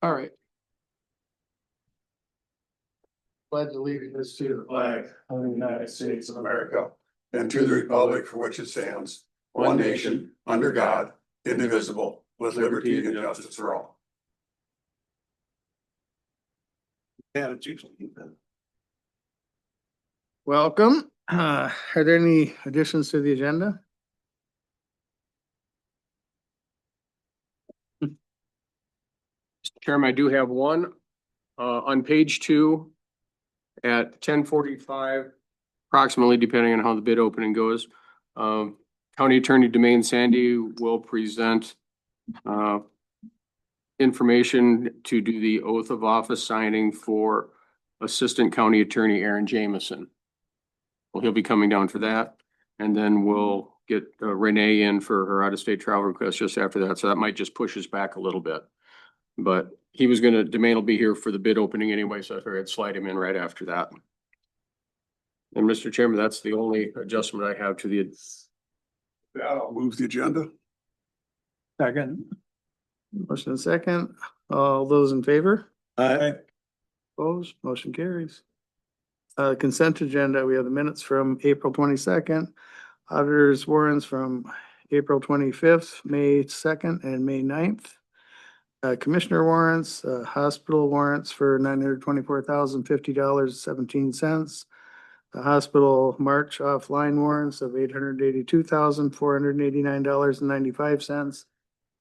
All right. Pledge allegiance to the flag of the United States of America and to the republic for which it stands, one nation, under God, indivisible, with liberty and justice for all. Yeah, it's usually welcome. Are there any additions to the agenda? Mr. Chairman, I do have one, on page 2 at 10:45, approximately, depending on how the bid opening goes. County Attorney Demain Sandy will present, information to do the oath of office signing for Assistant County Attorney Aaron Jamison. Well, he'll be coming down for that, and then we'll get Renee in for her out-of-state travel request just after that, so that might just push us back a little bit. But he was Demain will be here for the bid opening anyway, so I figured I'd slide him in right after that. And Mr. Chairman, that's the only adjustment I have to the. I'll move the agenda. Second. Motion and second. All those in favor? Aye. Opposed? Motion carries. Consent agenda, we have the minutes from April 22nd, auditors warrants from April 25th, May 2nd, and May 9th. Commissioner warrants, hospital warrants for $924,050.17. The hospital March offline warrants of $882,489.95.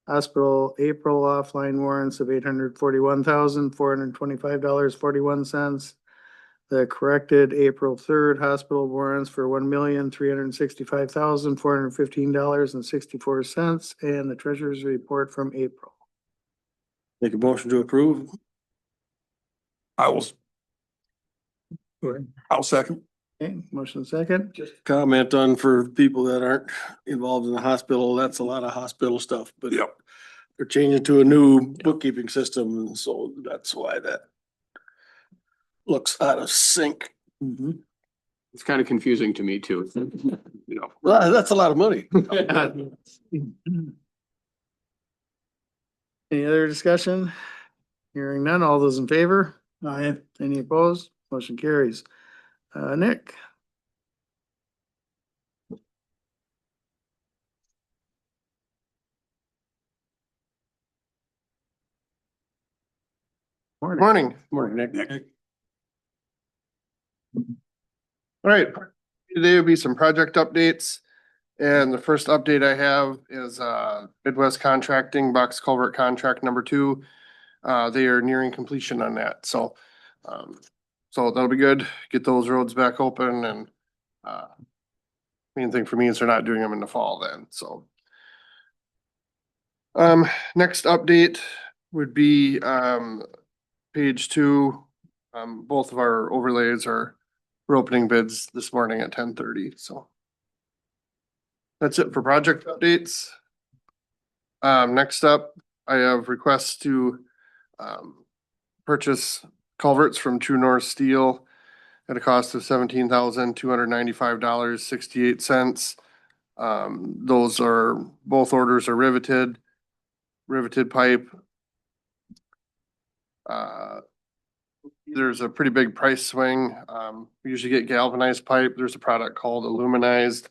Hospital April offline warrants of $841,425.41. The corrected April 3rd hospital warrants for $1,365,415.64, and the treasurer's report from April. Make a motion to approve. I'll second. Okay, motion second. Just comment on for people that aren't involved in the hospital, that's a lot of hospital stuff, but Yep. they're changing to a new bookkeeping system, and so that's why that looks out of sync. It's kind of confusing to me too. Well, that's a lot of money. Any other discussion? Hearing none, all those in favor? Aye. Any opposed? Motion carries. Nick? Morning. Morning, Nick. All right, today will be some project updates. And the first update I have is Midwest Contracting Box Culvert Contract number 2. They are nearing completion on that, so that'll be good. Get those roads back open, and main thing for me is they're not doing them in the fall then, so. Next update would be page 2. Both of our overlays we're opening bids this morning at 10:30, so. That's it for project updates. Next up, I have requests to purchase culverts from True North Steel at a cost of $17,295.68. Both orders are riveted pipe. There's a pretty big price swing. We usually get galvanized pipe. There's a product called aluminized.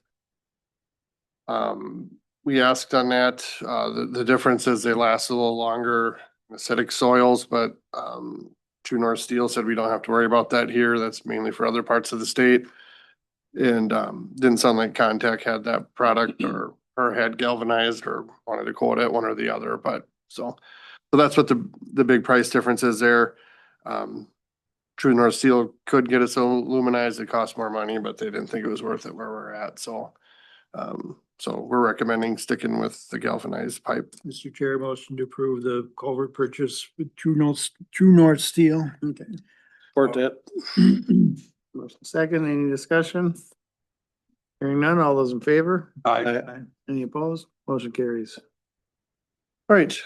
We asked on that, the difference is they last a little longer in acidic soils, but True North Steel said we don't have to worry about that here. That's mainly for other parts of the state. And didn't sound like Contact had that product or had galvanized or wanted to quote it, one or the other, but so that's what the big price difference is there. True North Steel could get us aluminized. It costs more money, but they didn't think it was worth it where we're at, so we're recommending sticking with the galvanized pipe. Mr. Chair, motion to approve the culvert purchase with True North Steel. Okay. Support that. Motion second, any discussion? Hearing none, all those in favor? Aye. Any opposed? Motion carries. All right,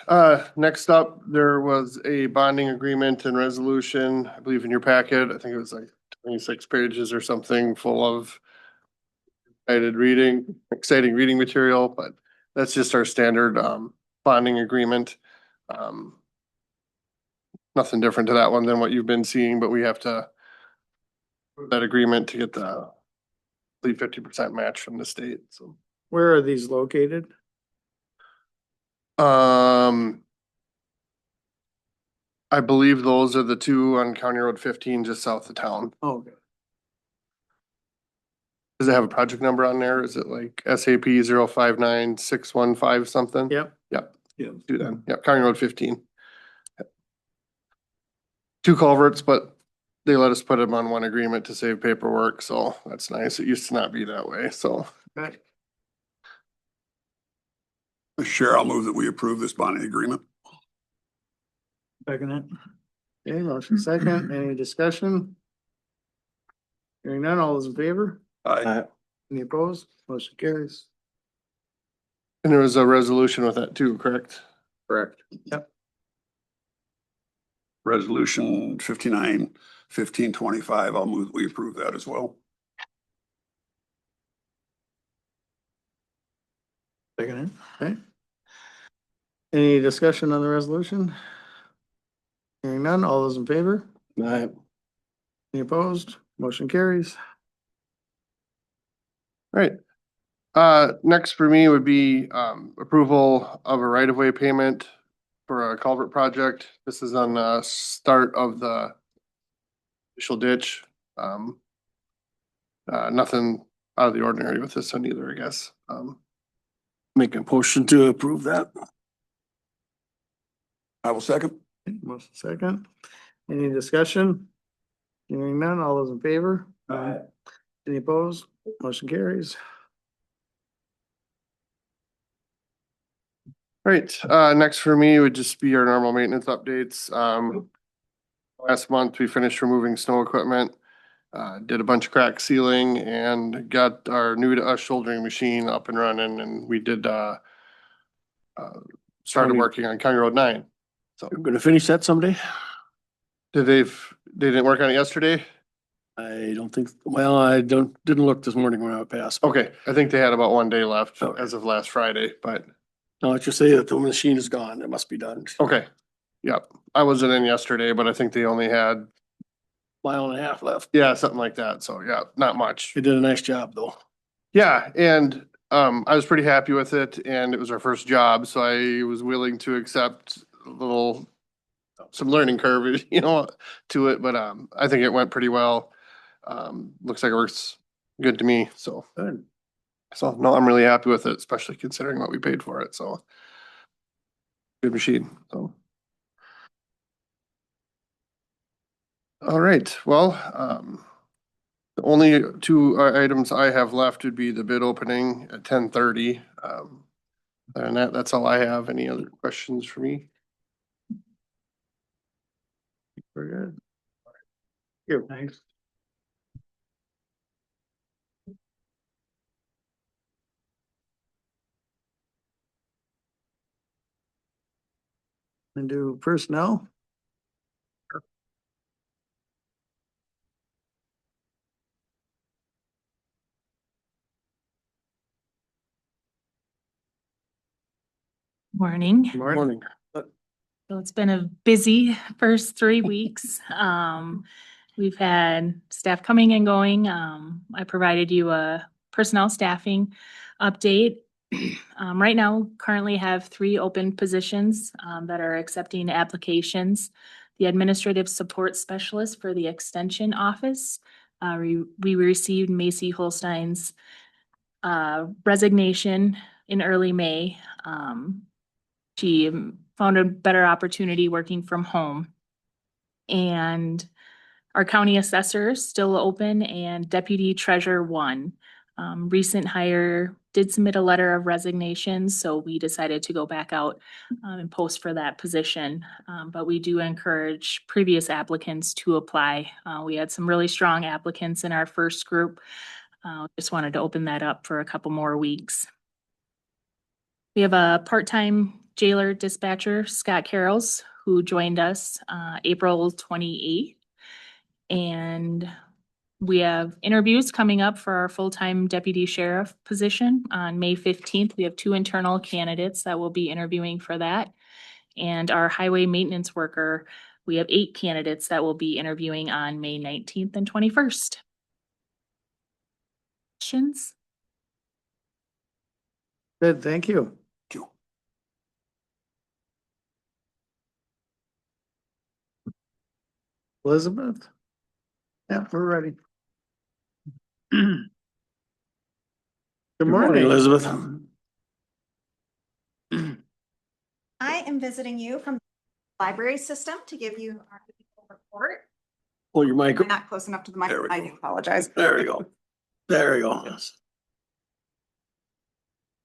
next up, there was a bonding agreement and resolution, I believe in your packet. I think it was like 26 pages or something, full of exciting reading material, but that's just our standard bonding agreement. nothing different to that one than what you've been seeing, but we have to that agreement to get the 50% match from the state, so. Where are these located? I believe those are the two on County Road 15, just south of town. Oh, okay. Does it have a project number on there? Is it like SAP 059615 something? Yep. Yep, Yeah. do that. Yep, County Road 15. Two culverts, but they let us put them on one agreement to save paperwork, so that's nice. It used to not be that way, so. Right. Mr. Chair, I'll move that we approve this bonding agreement. Second it. Okay, motion second. Any discussion? Hearing none, all those in favor? Aye. Any opposed? Motion carries. And there was a resolution with that too, correct? Correct. Resolution 59-1525. I'll move that we approve that as well. Second it. Okay. Any discussion on the resolution? Hearing none, all those in favor? Aye. Any opposed? Motion carries. Right. Next for me would be, approval of a right-of-way payment for a culvert project. This is on the start of the initial ditch. Nothing out of the ordinary with this one either, I guess. Make a motion to approve that. I will second. Motion second. Any discussion? Hearing none, all those in favor? Aye. Any opposed? Motion carries. Right, next for me would just be our normal maintenance updates. Last month, we finished removing snow equipment, did a bunch of crack sealing and got our new to us shouldering machine up and running, and we did, started County- working on County Road 9. So, You're gonna finish that someday? they didn't work on it yesterday? I don't think, well, didn't look this morning when I passed. Okay, I think they had about 1 day left Okay. as of last Friday, but, No, let's just say that the machine is gone. It must be done. okay. Yep, I wasn't in yesterday, but I think they only had, Mile and a half left. yeah, something like that, so yeah, not much. They did a nice job though. Yeah, and I was pretty happy with it, and it was our first job, so I was willing to accept a little, some learning curve, you know, to it, but I think it went pretty well. Looks like it works good to me, so. Good. So, no, I'm really happy with it, especially considering what we paid for it, so. Good machine, so. All right, well, the only two items I have left would be the bid opening at 10:30. And that's all I have. Any other questions for me? We're good. Here, thanks. And do personnel? Morning. Morning. So it's been a busy first 3 weeks. We've had staff coming and going. I provided you a personnel staffing update. Right now, currently have 3 open positions that are accepting applications. The administrative support specialist for the extension office. We received Macy Holstein's resignation in early May. She found a better opportunity working from home. And our county assessor is still open and deputy treasurer 1. Recent hire did submit a letter of resignation, so we decided to go back out and post for that position. But we do encourage previous applicants to apply. We had some really strong applicants in our first group. Just wanted to open that up for a couple more weeks. We have a part-time jailer dispatcher, Scott Carrolls, who joined us April 28th. And we have interviews coming up for our full-time deputy sheriff position on May 15th. We have 2 internal candidates that will be interviewing for that. And our highway maintenance worker We have 8 candidates that will be interviewing on May 19th and 21st. Questions? Good, thank you. Elizabeth? Yeah, we're ready. Good morning, Elizabeth. I am visiting you from the library system to give you our report. Pull your mic I'm up. not close enough to the mic. There we I go. do apologize. There we go. There we go.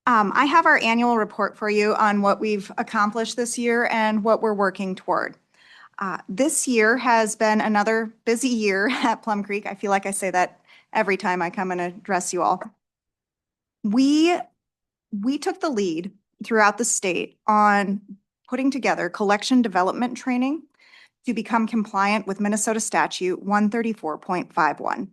I have our annual report for you on what we've accomplished this year and what we're working toward. This year has been another busy year at Plum Creek. I feel like I say that every time I come and address you all. We took the lead throughout the state on putting together collection development training to become compliant with Minnesota statute 134.51.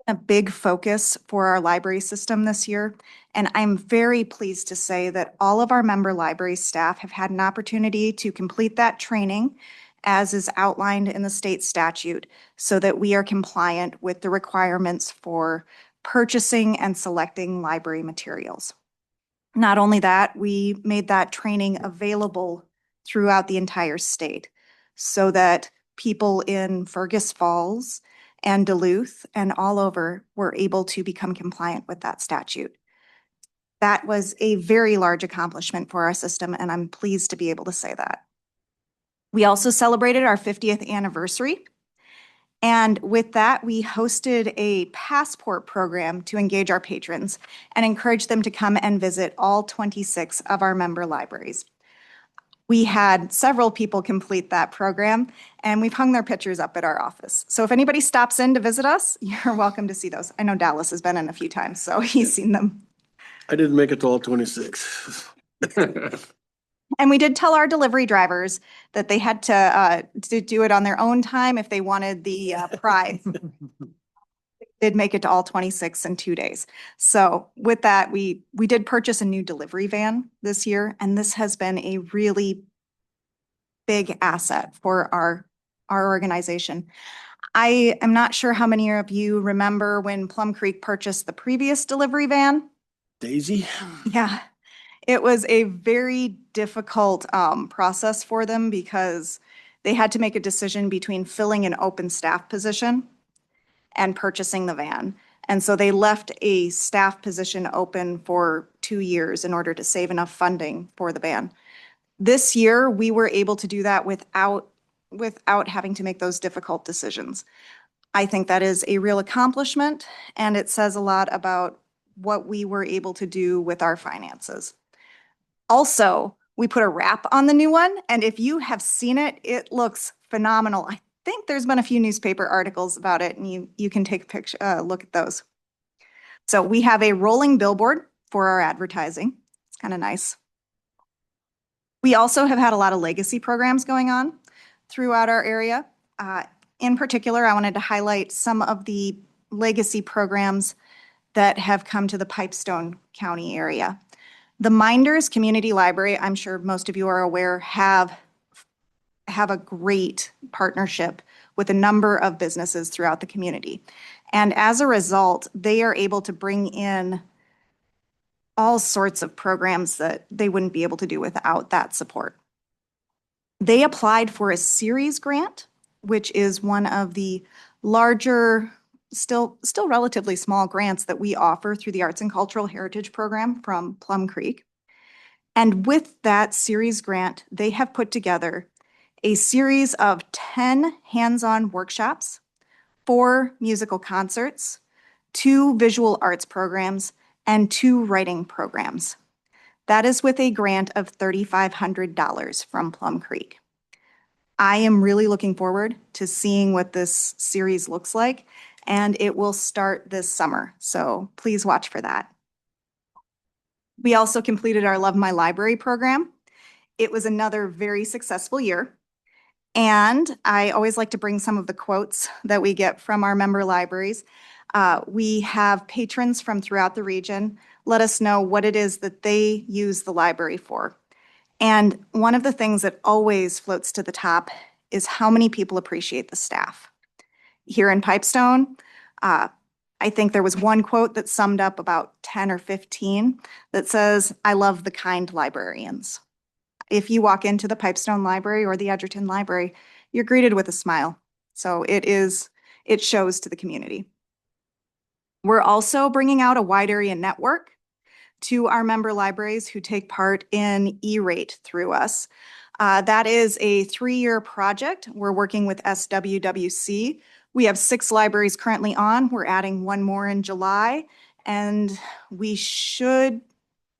A big focus for our library system this year, and I'm very pleased to say that all of our member library staff have had an opportunity to complete that training as is outlined in the state statute so that we are compliant with the requirements for purchasing and selecting library materials. Not only that, we made that training available throughout the entire state so that people in Fergus Falls and Duluth and all over were able to become compliant with that statute. That was a very large accomplishment for our system, and I'm pleased to be able to say that. We also celebrated our 50th anniversary. And with that, we hosted a passport program to engage our patrons and encourage them to come and visit all 26 of our member libraries. We had several people complete that program, and we've hung their pictures up at our office. So if anybody stops in to visit us, you're welcome to see those. I know Dallas has been in a few times, so he's seen them. I didn't make it to all 26. And we did tell our delivery drivers that they had to do it on their own time if they wanted the prize. Did make it to all 26 in 2 days. So with that, we did purchase a new delivery van this year, and this has been a really big asset for our organization. I am not sure how many of you remember when Plum Creek purchased the previous delivery van. Daisy? Yeah, it was a very difficult process for them because they had to make a decision between filling an open staff position and purchasing the van. And so they left a staff position open for 2 years in order to save enough funding for the van. This year, we were able to do that without having to make those difficult decisions. I think that is a real accomplishment, and it says a lot about what we were able to do with our finances. Also, we put a wrap on the new one, and if you have seen it, it looks phenomenal. I think there's been a few newspaper articles about it, and you can take a picture, look at those. So we have a rolling billboard for our advertising. It's kind of nice. We also have had a lot of legacy programs going on throughout our area. In particular, I wanted to highlight some of the legacy programs that have come to the Pipestone County area. The Minders Community Library, I'm sure most of you are aware, have a great partnership with a number of businesses throughout the community. And as a result, they are able to bring in all sorts of programs that they wouldn't be able to do without that support. They applied for a series grant, which is one of the larger, still relatively small grants that we offer through the Arts and Cultural Heritage Program from Plum Creek. And with that series grant, they have put together a series of 10 hands-on workshops, 4 musical concerts, 2 visual arts programs, and 2 writing programs. That is with a grant of $3,500 from Plum Creek. I am really looking forward to seeing what this series looks like, and it will start this summer, so please watch for that. We also completed our Love My Library program. It was another very successful year, and I always like to bring some of the quotes that we get from our member libraries. We have patrons from throughout the region let us know what it is that they use the library for. And one of the things that always floats to the top is how many people appreciate the staff. Here in Pipestone, I think there was one quote that summed up about 10 or 15 that says, "I love the kind librarians." If you walk into the Pipestone Library or the Edgerton Library, you're greeted with a smile. So it shows to the community. We're also bringing out a wide area network to our member libraries who take part in E-rate through us. That is a 3-year project. We're working with SWWC. We have 6 libraries currently on. We're adding 1 more in July, and we should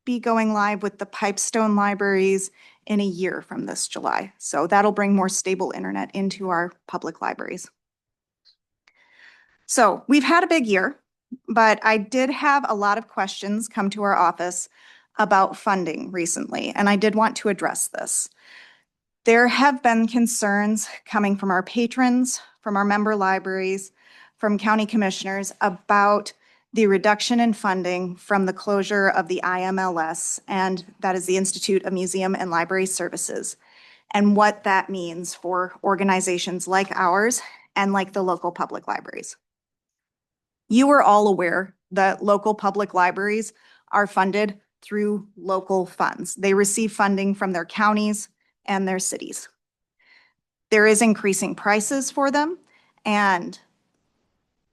be going live with the Pipestone libraries in a year from this July. So that'll bring more stable internet into our public libraries. So we've had a big year, but I did have a lot of questions come to our office about funding recently, and I did want to address this. There have been concerns coming from our patrons, from our member libraries, from county commissioners about the reduction in funding from the closure of the IMLS, and that is the Institute of Museum and Library Services, and what that means for organizations like ours and like the local public libraries. You are all aware that local public libraries are funded through local funds. They receive funding from their counties and their cities. There is increasing prices for them, and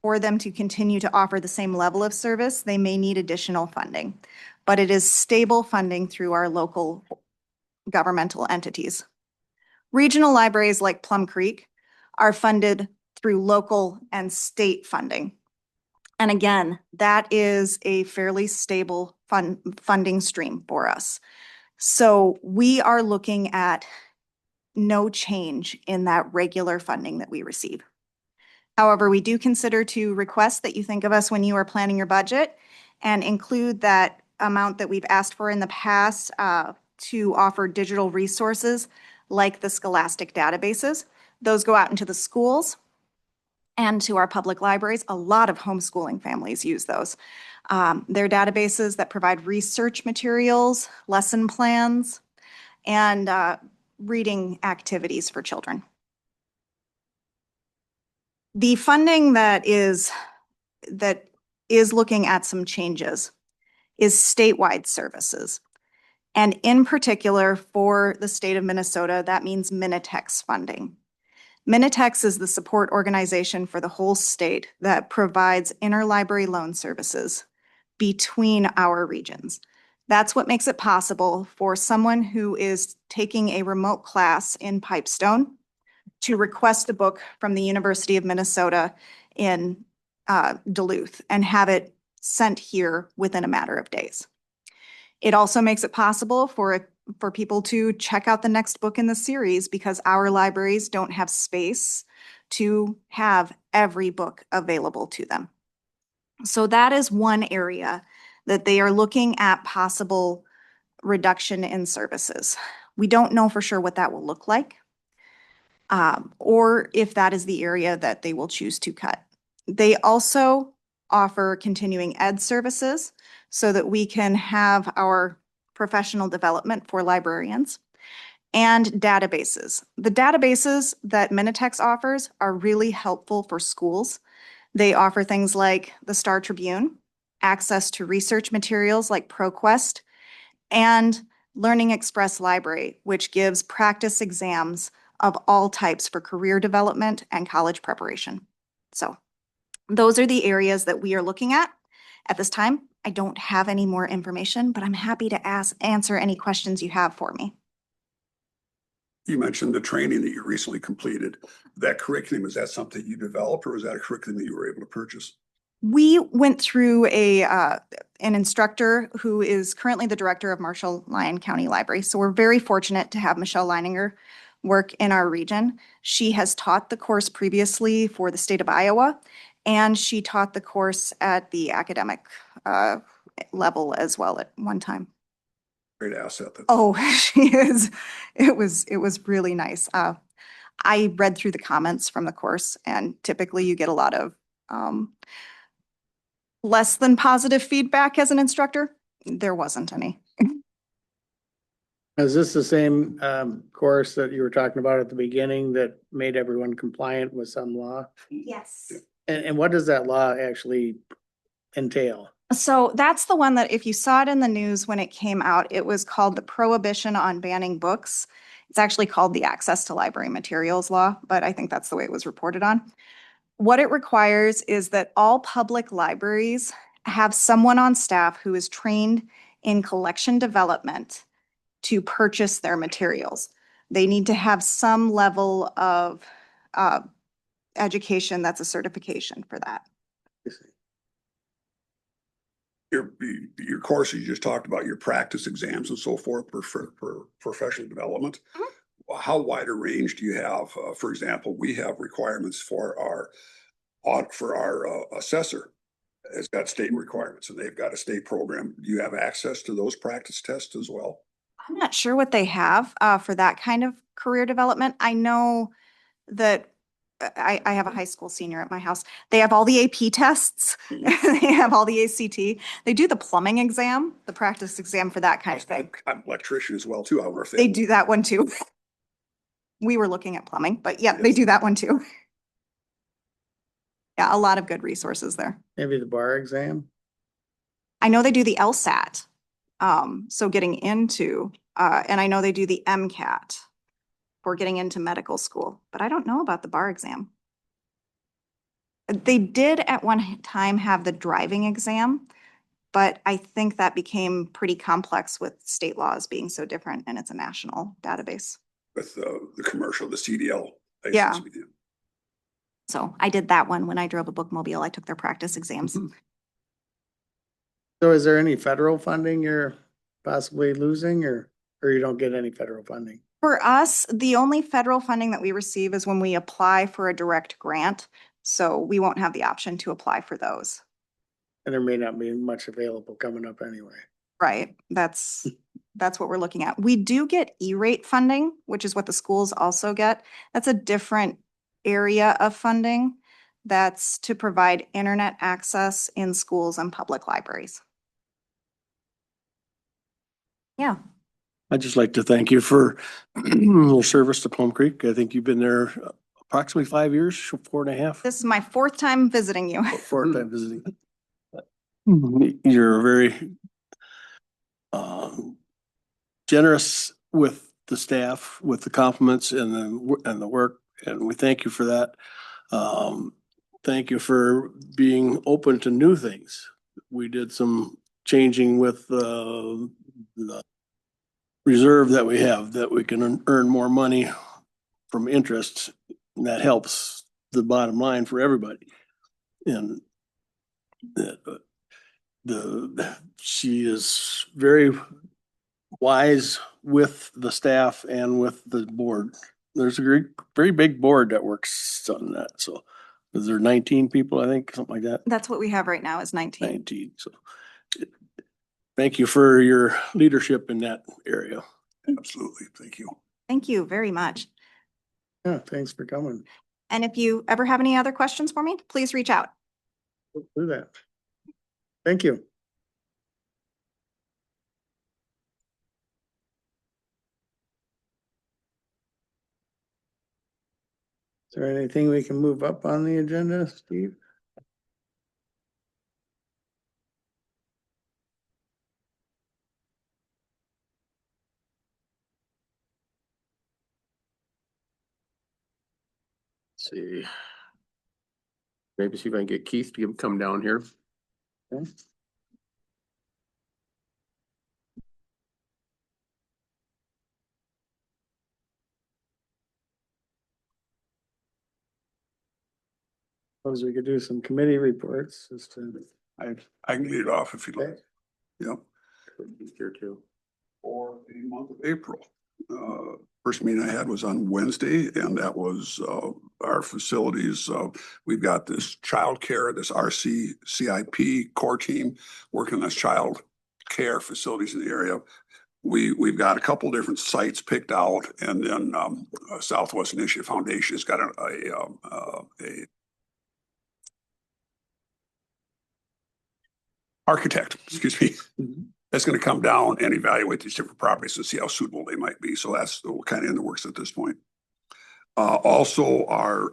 for them to continue to offer the same level of service, they may need additional funding, but it is stable funding through our local governmental entities. Regional libraries like Plum Creek are funded through local and state funding. And again, that is a fairly stable funding stream for us. So we are looking at no change in that regular funding that we receive. However, we do consider to request that you think of us when you are planning your budget and include that amount that we've asked for in the past to offer digital resources like the Scholastic databases. Those go out into the schools and to our public libraries. A lot of homeschooling families use those. They're databases that provide research materials, lesson plans, and reading activities for children. The funding that is looking at some changes is statewide services. And in particular for the state of Minnesota, that means Minitex funding. Minitex is the support organization for the whole state that provides interlibrary loan services between our regions. That's what makes it possible for someone who is taking a remote class in Pipestone to request a book from the University of Minnesota in Duluth and have it sent here within a matter of days. It also makes it possible for people to check out the next book in the series because our libraries don't have space to have every book available to them. So that is one area that they are looking at possible reduction in services. We don't know for sure what that will look like. Or if that is the area that they will choose to cut. They also offer continuing ed services so that we can have our professional development for librarians and databases. The databases that Minitex offers are really helpful for schools. They offer things like the Star Tribune, access to research materials like ProQuest, and Learning Express Library, which gives practice exams of all types for career development and college preparation. So those are the areas that we are looking at. At this time, I don't have any more information, but I'm happy to answer any questions you have for me. You mentioned the training that you recently completed. That curriculum, is that something you developed or was that a curriculum that you were able to purchase? We went through an instructor who is currently the director of Marshall-Lyon County Library. So we're very fortunate to have Michelle Leininger work in our region. She has taught the course previously for the state of Iowa, and she taught the course at the academic level as well at one time. Great asset. Oh, she is. It was really nice. I read through the comments from the course, and typically you get a lot of less than positive feedback as an instructor. There wasn't any. Is this the same course that you were talking about at the beginning that made everyone compliant with some law? Yes. And what does that law actually entail? So that's the one that if you saw it in the news when it came out, it was called the Prohibition on Banning Books. It's actually called the Access to Library Materials Law, but I think that's the way it was reported on. What it requires is that all public libraries have someone on staff who is trained in collection development to purchase their materials. They need to have some level of education that's a certification for that. Your course you just talked about, your practice exams and so forth for professional development. How wide a range do you have? For example, we have requirements for our assessor. Has got state requirements and they've got a state program. Do you have access to those practice tests as well? I'm not sure what they have for that kind of career development. I know that I have a high school senior at my house. They have all the AP tests. They have all the ACT. They do the plumbing exam, the practice exam for that kind of thing. I'm an electrician as well too. I wonder if They do that one too. We were looking at plumbing, but yeah, they do that one too. Yeah, a lot of good resources there. Maybe the bar exam? I know they do the LSAT. So getting into, and I know they do the MCAT for getting into medical school, but I don't know about the bar exam. They did at one time have the driving exam, but I think that became pretty complex with state laws being so different and it's a national database. with the commercial, the CDL. Yeah. license we do. So I did that one when I drove a bookmobile. I took their practice exams. So is there any federal funding you're possibly losing or you don't get any federal funding? For us, the only federal funding that we receive is when we apply for a direct grant. So we won't have the option to apply for those. And there may not be much available coming up anyway. Right, that's what we're looking at. We do get E-rate funding, which is what the schools also get. That's a different area of funding. That's to provide internet access in schools and public libraries. Yeah, I'd just like to thank you for your service to Plum Creek. I think you've been there approximately 5 years, 4.5. this is my 4th time visiting you. Fourth time visiting. You're very generous with the staff, with the compliments and the work, and we thank you for that. Thank you for being open to new things. We did some changing with the reserve that we have, that we can earn more money from interest, and that helps the bottom line for everybody. And she is very wise with the staff and with the board. There's a very big board that works on that. So is there 19 people, I think, something like that? That's what we have right now is 19. 19. So thank you for your leadership in that area. Absolutely. Thank you. Thank you very much. Yeah, thanks for coming. And if you ever have any other questions for me, please reach out. We'll do that. Thank you. Is there anything we can move up on the agenda, Steve? See. Maybe see if I can get Keith to come down here. Okay. Suppose we could do some committee reports as to. I can lead it off if you'd like. Okay. Yep. Here too. For the month of April. First meeting I had was on Wednesday, and that was our facilities. We've got this childcare, this CIP core team working on this child care facilities in the area. We've got a couple different sites picked out, and then Southwest Initiative Foundation has got a architect, excuse me. It's gonna come down and evaluate these different properties and see how suitable they might be. So that's kind of in the works at this point. Also, our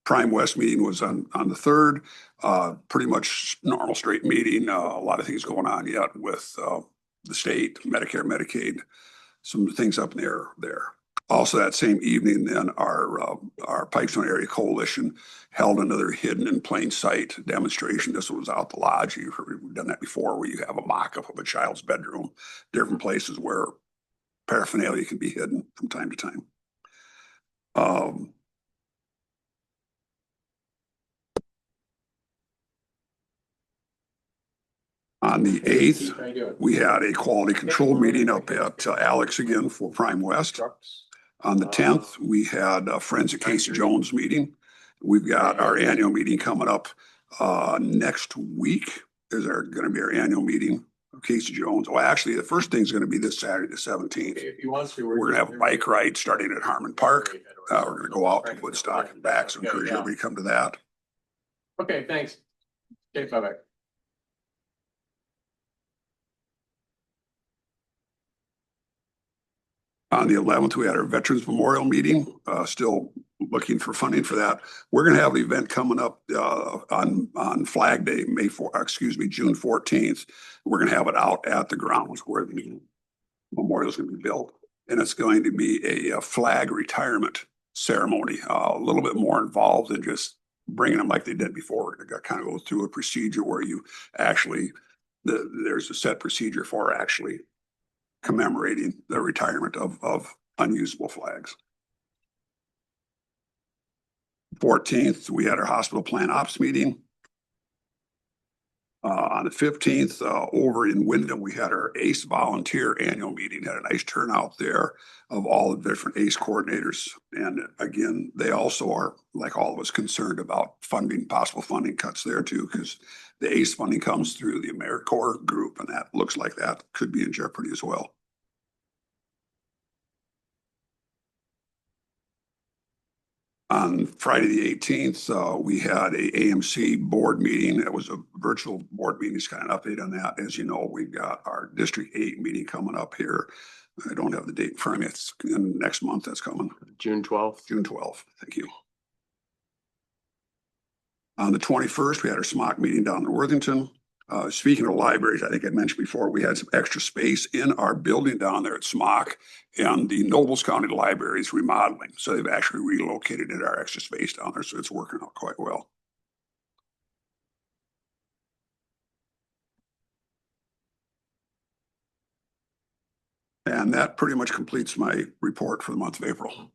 Prime West meeting was on the third. Pretty much normal straight meeting. A lot of things going on yet with the state, Medicare, Medicaid, some things up in the air there. Also, that same evening, then our Pipestone Area Coalition held another hidden in plain sight demonstration. This was out the lodge. We've done that before, where you have a mock-up of a child's bedroom, different places where paraphernalia can be hidden from time to time. On the 8th, we had a quality control meeting up at Alex again for Prime West. On the 10th, we had a Friends of Casey Jones meeting. We've got our annual meeting coming up next week. Is there going to be our annual meeting of Casey Jones? Well, actually, the first thing is going to be this Saturday, the 17th. We're going to have a bike ride starting at Harmon Park. We're going to go out to Woodstock and back, so encourage everybody to come to that. Okay, thanks. Okay, bye-bye. On the 11th, we had our Veterans Memorial meeting, still looking for funding for that. We're going to have an event coming up on Flag Day, June 14th. We're going to have it out at the grounds where the memorial is going to be built. And it's going to be a flag retirement ceremony, a little bit more involved than just bringing them like they did before. They got kind of go through a procedure where you actually, there's a set procedure for actually commemorating the retirement of unusable flags. 14th, we had our hospital plan ops meeting. On the 15th, over in Wyndham, we had our ACE volunteer annual meeting. Had a nice turnout there of all the different ACE coordinators. And again, they also are, like all of us, concerned about funding, possible funding cuts there too, because the ACE funding comes through the AmeriCorps group, and that looks like that could be in jeopardy as well. On Friday, the 18th, we had a AMC board meeting. It was a virtual board meeting. Just kind of update on that. As you know, we've got our District 8 meeting coming up here. I don't have the date in front of me. It's in next month. That's coming. June 12th. June 12th. Thank you. On the 21st, we had our SMOC meeting down in Worthington. Speaking of libraries, I think I mentioned before, we had some extra space in our building down there at SMOC, and the Nobles County Library is remodeling. So they've actually relocated into our extra space down there. So it's working out quite well. And that pretty much completes my report for the month of April.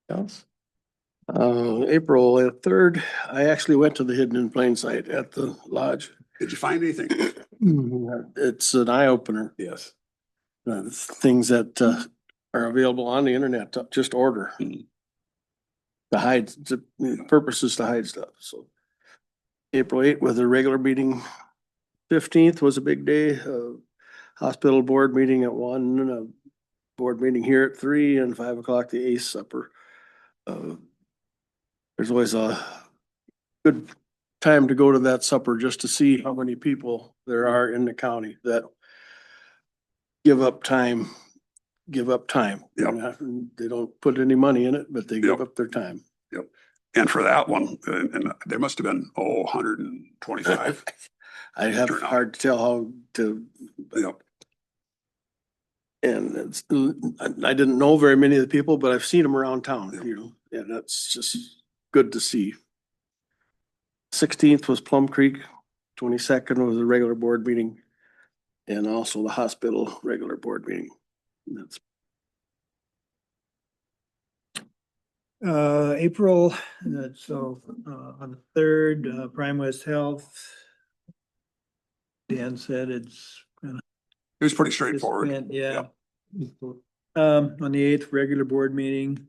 Else? April 3rd, I actually went to the Hidden in Plain Sight at the lodge. Did you find anything? It's an eye opener. Yes. Things that are available on the internet to just order. To hide, the purpose is to hide stuff, so. April 8th was a regular meeting. 15th was a big day, hospital board meeting at 1, and a board meeting here at 3, and 5 o'clock the ACE supper. There's always a good time to go to that supper just to see how many people there are in the county that give up time. Yep. They don't put any money in it, but they give up their time. Yep. And for that one, and there must have been, 125. I have hard to tell how to. Yep. And it's, I didn't know very many of the people, but I've seen them around town, you know, and that's just good to see. 16th was Plum Creek, 22nd was a regular board meeting, and also the hospital regular board meeting. And that's April, so on the 3rd, Prime West Health. Dan said it's gonna. It was pretty straightforward. Yeah. On the 8th, regular board meeting.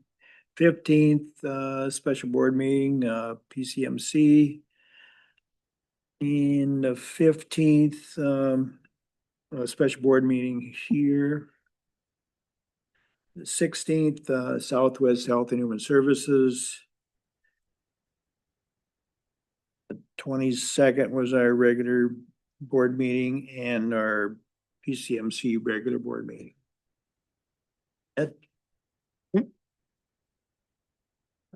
15th, special board meeting, PCMC. And the 15th, special board meeting here. The 16th, Southwest Health and Human Services. The 22nd was our regular board meeting and our PCMC regular board meeting. Ed?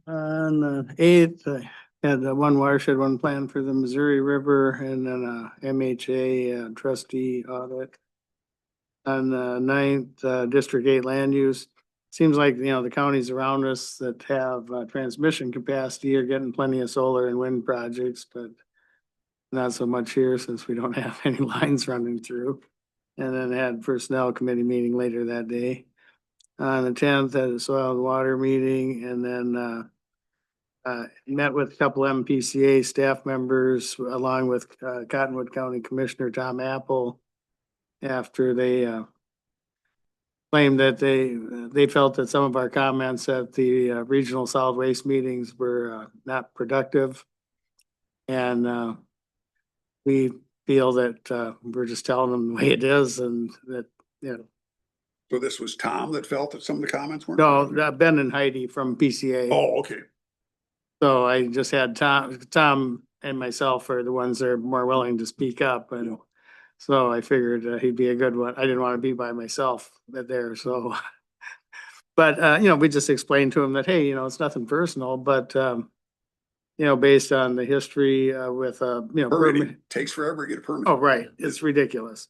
On the eighth, I had one watershed, one plan for the Missouri River and then a MHA trustee audit. On the ninth, District 8 land use. Seems like, the counties around us that have transmission capacity are getting plenty of solar and wind projects, but not so much here since we don't have any lines running through. And then had personnel committee meeting later that day. On the tenth, had a soil and water meeting and then met with a couple MPCA staff members along with Cottonwood County Commissioner Tom Apple after they claimed that they felt that some of our comments at the regional solid waste meetings were not productive. And we feel that we're just telling them the way it is and that, So this was Tom that felt that some of the comments weren't? no, Ben and Heidi from PCA. Oh, okay. So I just had Tom and myself are the ones that are more willing to speak up and so I figured he'd be a good one. I didn't want to be by myself there, so. But, we just explained to him that, hey, it's nothing personal, but, based on the history with, Permitting takes forever to get a permit. Oh, right. It's ridiculous.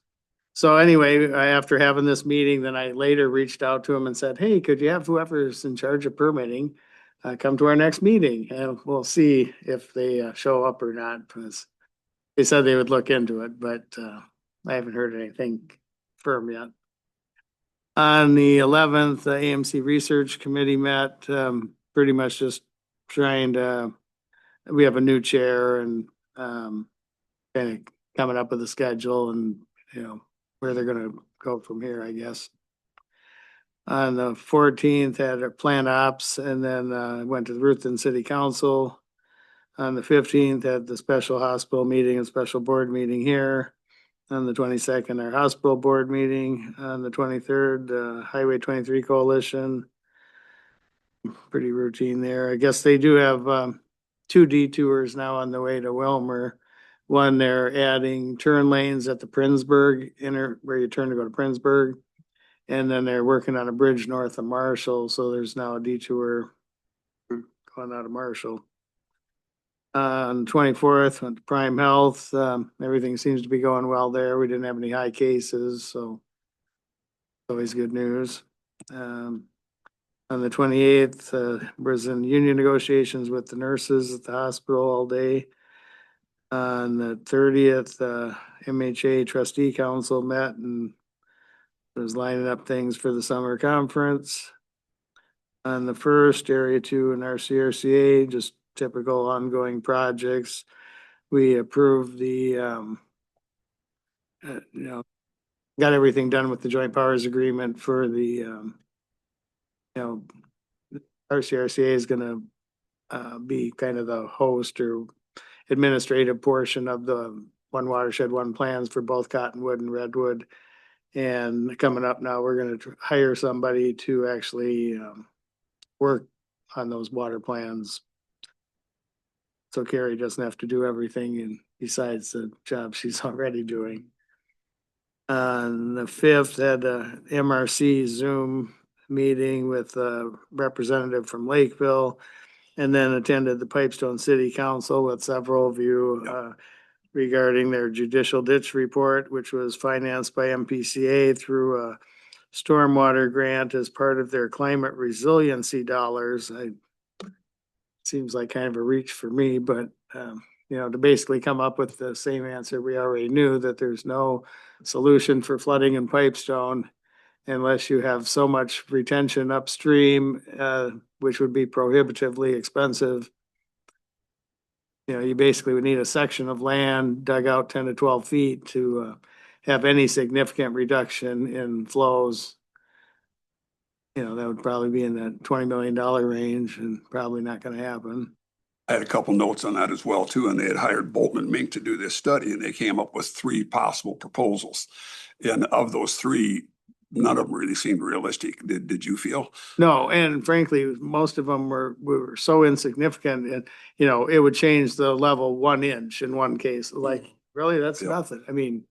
So anyway, after having this meeting, then I later reached out to him and said, hey, could you have whoever's in charge of permitting come to our next meeting? And we'll see if they show up or not, because they said they would look into it, but I haven't heard anything firm yet. On the 11th, the AMC Research Committee met, pretty much just trying to, we have a new chair and kind of coming up with a schedule and, where they're gonna go from here, I guess. On the 14th, had a plan ops and then went to the Ruthven City Council. On the 15th, had the special hospital meeting and special board meeting here. On the 22nd, our hospital board meeting. On the 23rd, Highway 23 Coalition. Pretty routine there. I guess they do have two detours now on the way to Wilmer. One, they're adding turn lanes at the Prinsburg where you turn to go to Prinsburg. And then they're working on a bridge north of Marshall, so there's now a detour going out of Marshall. On 24th, went to Prime Health. Everything seems to be going well there. We didn't have any high cases, so always good news. On the 28th, was in union negotiations with the nurses at the hospital all day. On the 30th, MHA trustee council met and was lining up things for the summer conference. On the 1st, Area 2 and our CRCA, just typical ongoing projects. We approved the, got everything done with the joint powers agreement for the, RCRCA is gonna be kind of the host or administrative portion of the one watershed, one plans for both Cottonwood and Redwood. And coming up now, we're gonna hire somebody to actually work on those water plans. So Carrie doesn't have to do everything and besides the job she's already doing. On the 5th, had a MRC Zoom meeting with a representative from Lakeville. And then attended the Pipestone City Council with several of you regarding their judicial ditch report, which was financed by MPCA through a stormwater grant as part of their climate resiliency dollars. Seems like kind of a reach for me, but to basically come up with the same answer we already knew, that there's no solution for flooding in Pipestone unless you have so much retention upstream, which would be prohibitively expensive. You basically would need a section of land dug out 10 to 12 feet to have any significant reduction in flows. That would probably be in the $20 million range and probably not going to happen. I had a couple notes on that as well too, and they had hired Bolton and Mink to do this study and they came up with 3 possible proposals. And of those 3, none of them really seemed realistic. Did you feel? No, and frankly, most of them were so insignificant and, it would change the level 1 inch in one case. Like Really, that's Yeah. nothing. I mean,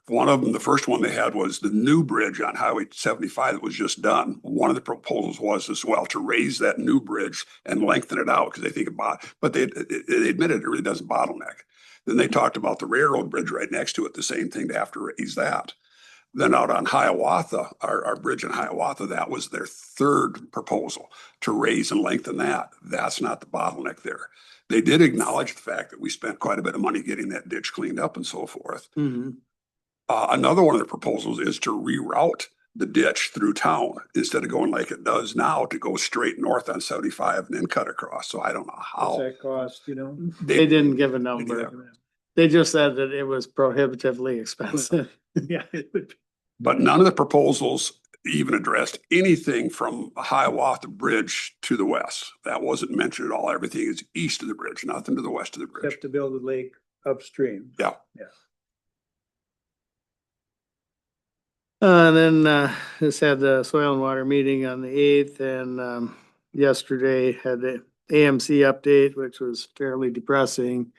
One of them, the first one they had was the new bridge on Highway 75 that was just done. One of the proposals was as well to raise that new bridge and lengthen it out because they think about, but they admitted it really doesn't bottleneck. Then they talked about the railroad bridge right next to it, the same thing to have to raise that. Then out on Hiawatha, our bridge in Hiawatha, that was their third proposal to raise and lengthen that. That's not the bottleneck there. They did acknowledge the fact that we spent quite a bit of money getting that ditch cleaned up and so forth. mhm. Another one of the proposals is to reroute the ditch through town instead of going like it does now to go straight north on 75 and then cut across. So I don't know What's how. that cost, you know? They didn't give a number. They just said that it was prohibitively expensive. Yeah, it would be. But none of the proposals even addressed anything from Hiawatha Bridge to the west. That wasn't mentioned at all. Everything is east of the bridge, nothing to the west of the bridge. Have to build a lake upstream. Yeah. Yeah. Just had the soil and water meeting on the 8th and, yesterday had the AMC update, which was fairly depressing.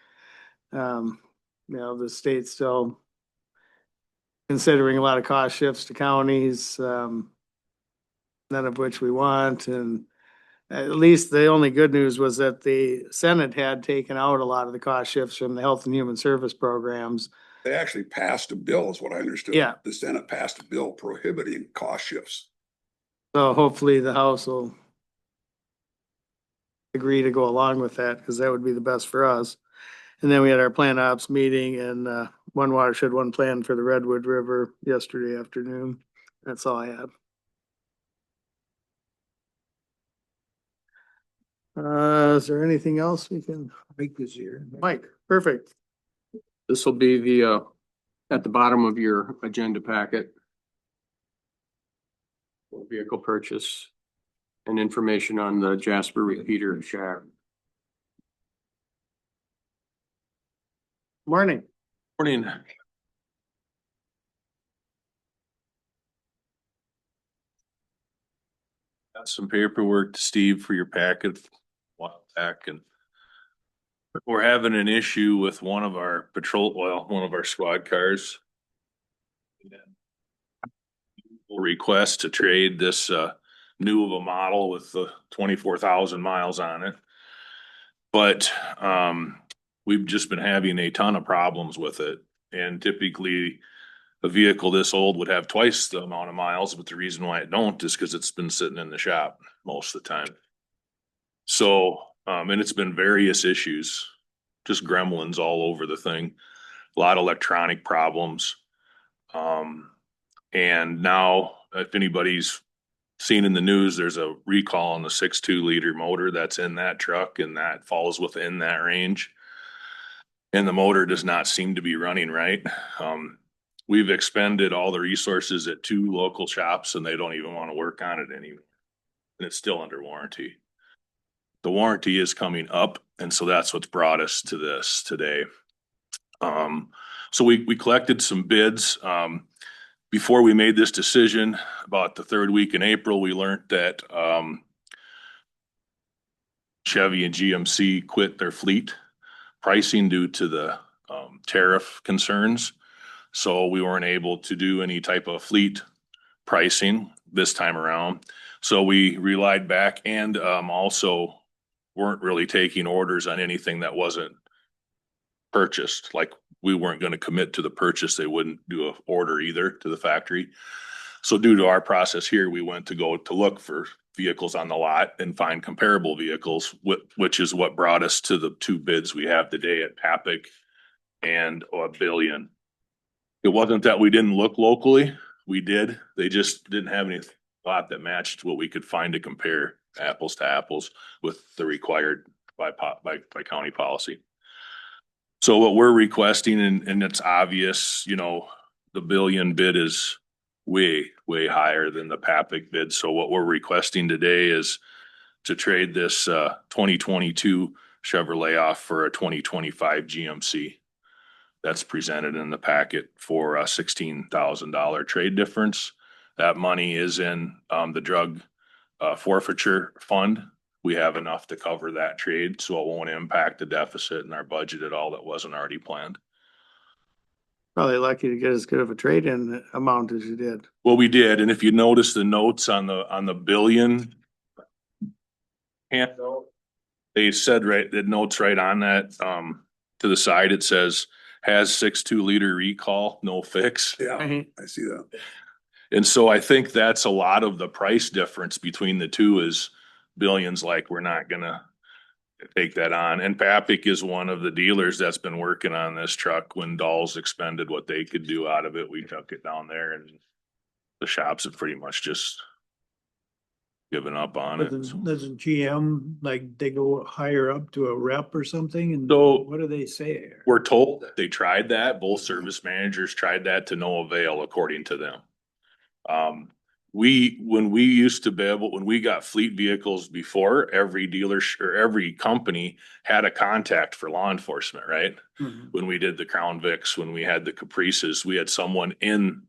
The state's still considering a lot of cost shifts to counties, none of which we want. And at least the only good news was that the Senate had taken out a lot of the cost shifts from the Health and Human Service programs. They actually passed a bill, is what I understood. Yeah. The Senate passed a bill prohibiting cost shifts. So hopefully the House will agree to go along with that, because that would be the best for us. And then we had our plant ops meeting and one watershed, one plan for the Redwood River yesterday afternoon. That's all I have. Is there anything else we can? Mike is here. Mike, perfect. This will be the, at the bottom of your agenda packet. Vehicle purchase and information on the Jasper repeater shaft. Morning. Morning. Got some paperwork to Steve for your packet a while back, and we're having an issue with one of our one of our squad cars. We'll request to trade this new of a model with the 24,000 miles on it. But we've just been having a ton of problems with it, and typically a vehicle this old would have twice the amount of miles, but the reason why it don't is because it's been sitting in the shop most of the time. So, and it's been various issues, just gremlins all over the thing, a lot of electronic problems. And now if anybody's seen in the news, there's a recall on the 6.2 liter motor that's in that truck, and that falls within that range. And the motor does not seem to be running right. We've expended all the resources at 2 local shops, and they don't even want to work on it anymore. And it's still under warranty. The warranty is coming up, and so that's what's brought us to this today. So we collected some bids. Before we made this decision, about the 3rd week in April, we learned that Chevy and GMC quit their fleet pricing due to the tariff concerns. So we weren't able to do any type of fleet pricing this time around. So we relied back and also weren't really taking orders on anything that wasn't purchased. Like we weren't going to commit to the purchase. They wouldn't do an order either to the factory. So due to our process here, we went to go to look for vehicles on the lot and find comparable vehicles, which is what brought us to the 2 bids we have today at Papic and a Billion. It wasn't that we didn't look locally. We did. They just didn't have any lot that matched what we could find to compare apples to apples with the required by county policy. So what we're requesting, and it's obvious, the Billion bid is way higher than the Papic bid. So what we're requesting today is to trade this 2022 Chevrolet off for a 2025 GMC. That's presented in the packet for a $16,000 trade difference. That money is in the drug forfeiture fund. We have enough to cover that trade, so it won't impact the deficit in our budget at all that wasn't already planned. Probably lucky to get as good of a trade-in amount as you did. Well, we did, and if you notice the notes on the billion handout, they said right, the notes right on that, to the side, it says, has 6.2 liter recall, no fix. Yeah, Right. I see that. And so I think that's a lot of the price difference between the two is billions, like, we're not gonna take that on. And Papick is one of the dealers that's been working on this truck. When Dolls expended what they could do out of it, we took it down there, and the shops have pretty much just given up on it. Doesn't GM, like, they go higher up to a rep or something, and So- what do they say? We're told that they tried that, both service managers tried that to no avail, according to them. When we used to be able, when we got fleet vehicles before, every dealer or every company had a contact for law enforcement, right? Mhm. When we did the Crown Vics, when we had the Caprices, we had someone in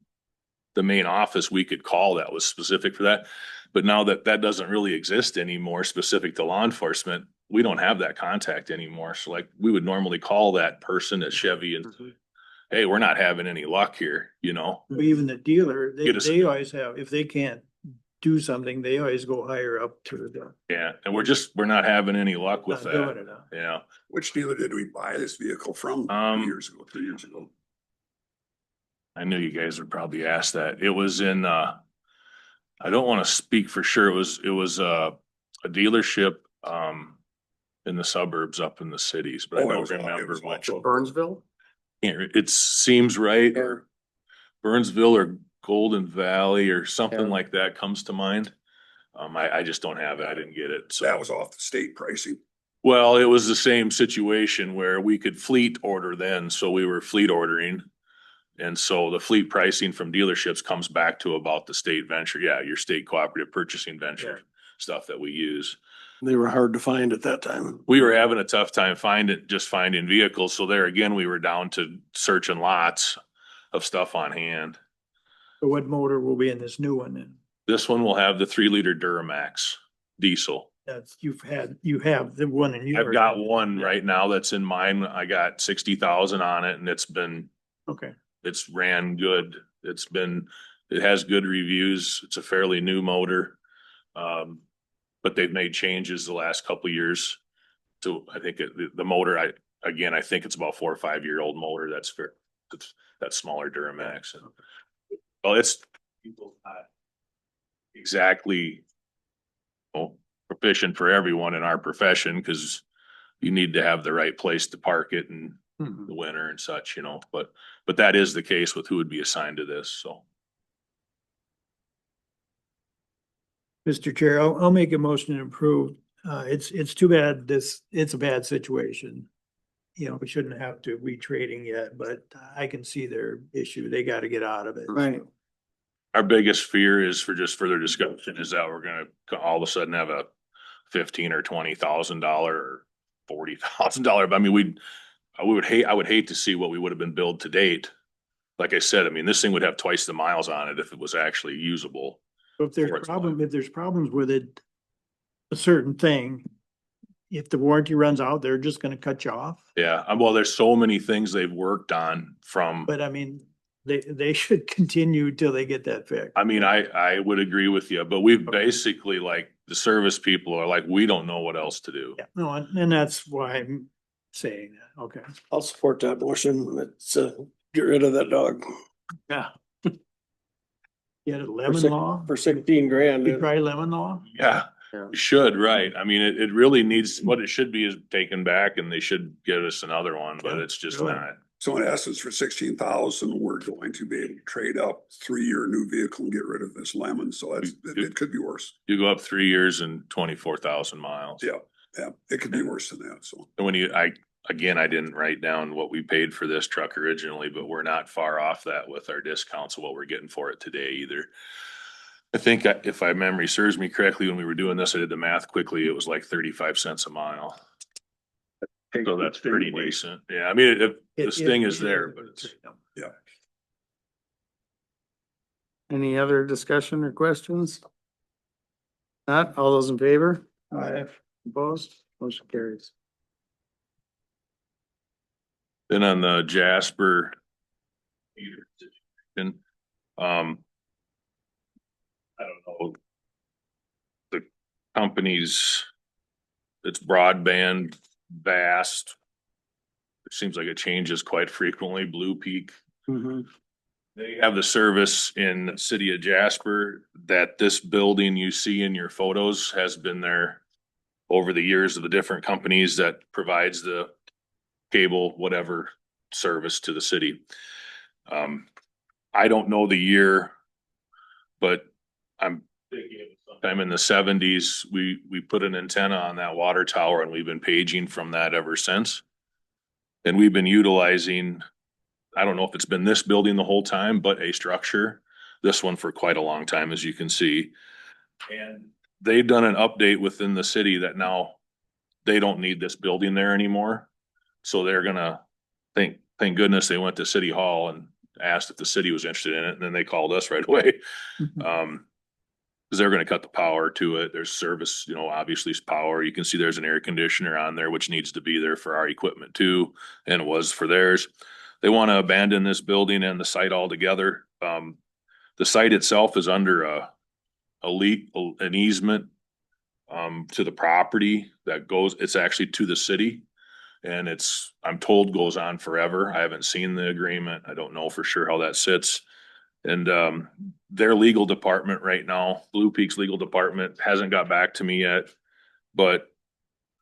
the main office we could call that was specific for that. But now that that doesn't really exist anymore, specific to law enforcement, we don't have that contact anymore. So like, we would normally call that person at Chevy and, hey, we're not having any luck here, you know? But even the dealer, Get us- they always have, if they can't do something, they always go higher up to the, Yeah, and we're not having any luck with not doing that. it. Huh? Yeah. Which dealer did we buy this vehicle from 2 years ago, 3 years ago? I knew you guys would probably ask that. It was in, I don't want to speak for sure. It was a dealership, in the suburbs up in the cities, but I Oh, it don't was- remember it was which. also- Burnsville? It seems right, or Burnsville or Golden Valley or something Yeah. like that comes to mind. I just don't have it. I didn't get it. So. That was off the state pricing. Well, it was the same situation where we could fleet order then, so we were fleet ordering. And so the fleet pricing from dealerships comes back to about the state venture, yeah, your state cooperative purchasing venture stuff that we use. They were hard to find at that time. We were having a tough time finding vehicles, so there again, we were down to searching lots of stuff on hand. So what motor will be in this new one then? This one will have the 3 liter Duramax diesel. That's, you have the one in yours. I've got one right now that's in mine. I got 60,000 on it, and Okay. it's ran good. It has good reviews. It's a fairly new motor. But they've made changes the last couple of years. So I think the motor, I think it's about 4 or 5 year old motor. It's that smaller Duramax. And, well, it's not exactly proficient for everyone in our profession, because you need to have the right place to park it in the winter and such, you know, but that is the case with who would be assigned to this, so. Mr. Chair, I'll make a motion to approve. It's too bad it's a bad situation. You know, we shouldn't have to retrading yet, but I can see their issue. They got to get out of it. Right. Our biggest fear is for just further discussion is that we're gonna all of a sudden have a $15,000 or $20,000 or $40,000. I mean, I would hate to see what we would have been billed to date. Like I said, I mean, this thing would have twice the miles on it if it was actually usable. So if there's problems with it, a certain thing, if the warranty runs out, they're just gonna cut you off. Yeah, well, there's so many things they've worked on from, But I mean, they should continue till they get that fixed. I mean, I would agree with you, but we've basically, like, the service people are like, we don't know what else to do. Yeah, no, and that's why I'm saying that. Okay. I'll support that motion. It's, get rid of that dog. Yeah. You had a For lemon six- law? For 16 grand. You try lemon law? Yeah, we should, right? I mean, it really needs, what it should be is taken back, and they should give us another one, but Yeah, it's just really. not. So in essence, for 16,000, we're going to be able to trade up 3 year new vehicle and get rid of this lemon. So it could be worse. You go up 3 years and 24,000 miles. Yeah, it could be worse than that. So And when I didn't write down what we paid for this truck originally, but we're not far off that with our discounts of what we're getting for it today either. I think if my memory serves me correctly, when we were doing this, I did the math quickly, it was like 35 cents a mile. So that's pretty decent. Yeah, I mean, this thing is there, but it's. Any other discussion or questions? Not, all those in favor? Aye. Opposed? Motion carries. Then on the Jasper And, I don't know. The company's, it's broadband, vast. It seems like it changes quite frequently. Blue Peak. Mhm. They have the service in the city of Jasper that this building you see in your photos has been there over the years of the different companies that provides the cable, whatever service to the city. I don't know the year, but I'm thinking sometime in the seventies, we put an antenna on that water tower and we've been paging from that ever since. And we've been utilizing, I don't know if it's been this building the whole time, but a structure, this one for quite a long time, as you can see. And they've done an update within the city that now they don't need this building there anymore. So they're gonna, thank goodness they went to City Hall and asked if the city was interested in it, and then they called us right away. Cause they're gonna cut the power to it. There's service, you know, obviously it's power. You can see there's an air conditioner on there, which needs to be there for our equipment too, and it was for theirs. They wanna abandon this building and the site altogether. The site itself is under an easement to the property that goes, it's actually to the city. And it's, I'm told, goes on forever. I haven't seen the agreement. I don't know for sure how that sits. And their legal department right now, Blue Peak's legal department, hasn't got back to me yet, but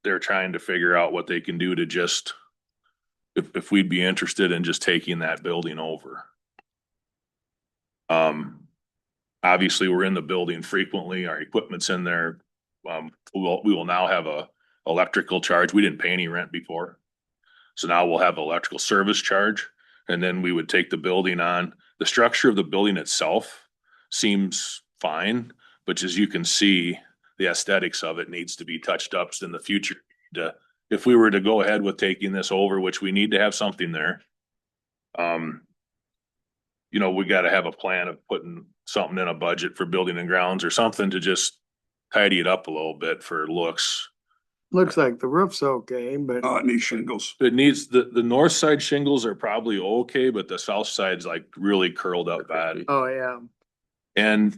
they're trying to figure out what they can do to just, if we'd be interested in just taking that building over. Obviously, we're in the building frequently. Our equipment's in there. We will now have a electrical charge. We didn't pay any rent before. So now we'll have electrical service charge, and then we would take the building on. The structure of the building itself seems fine, but as you can see, the aesthetics of it needs to be touched up in the future. If we were to go ahead with taking this over, which we need to have something there, you know, we gotta have a plan of putting something in a budget for building and grounds or something to just tidy it up a little bit for looks. Looks like the roof's okay, but It needs shingles. It needs, the north side shingles are probably okay, but the south side's like really curled up bad. oh yeah. And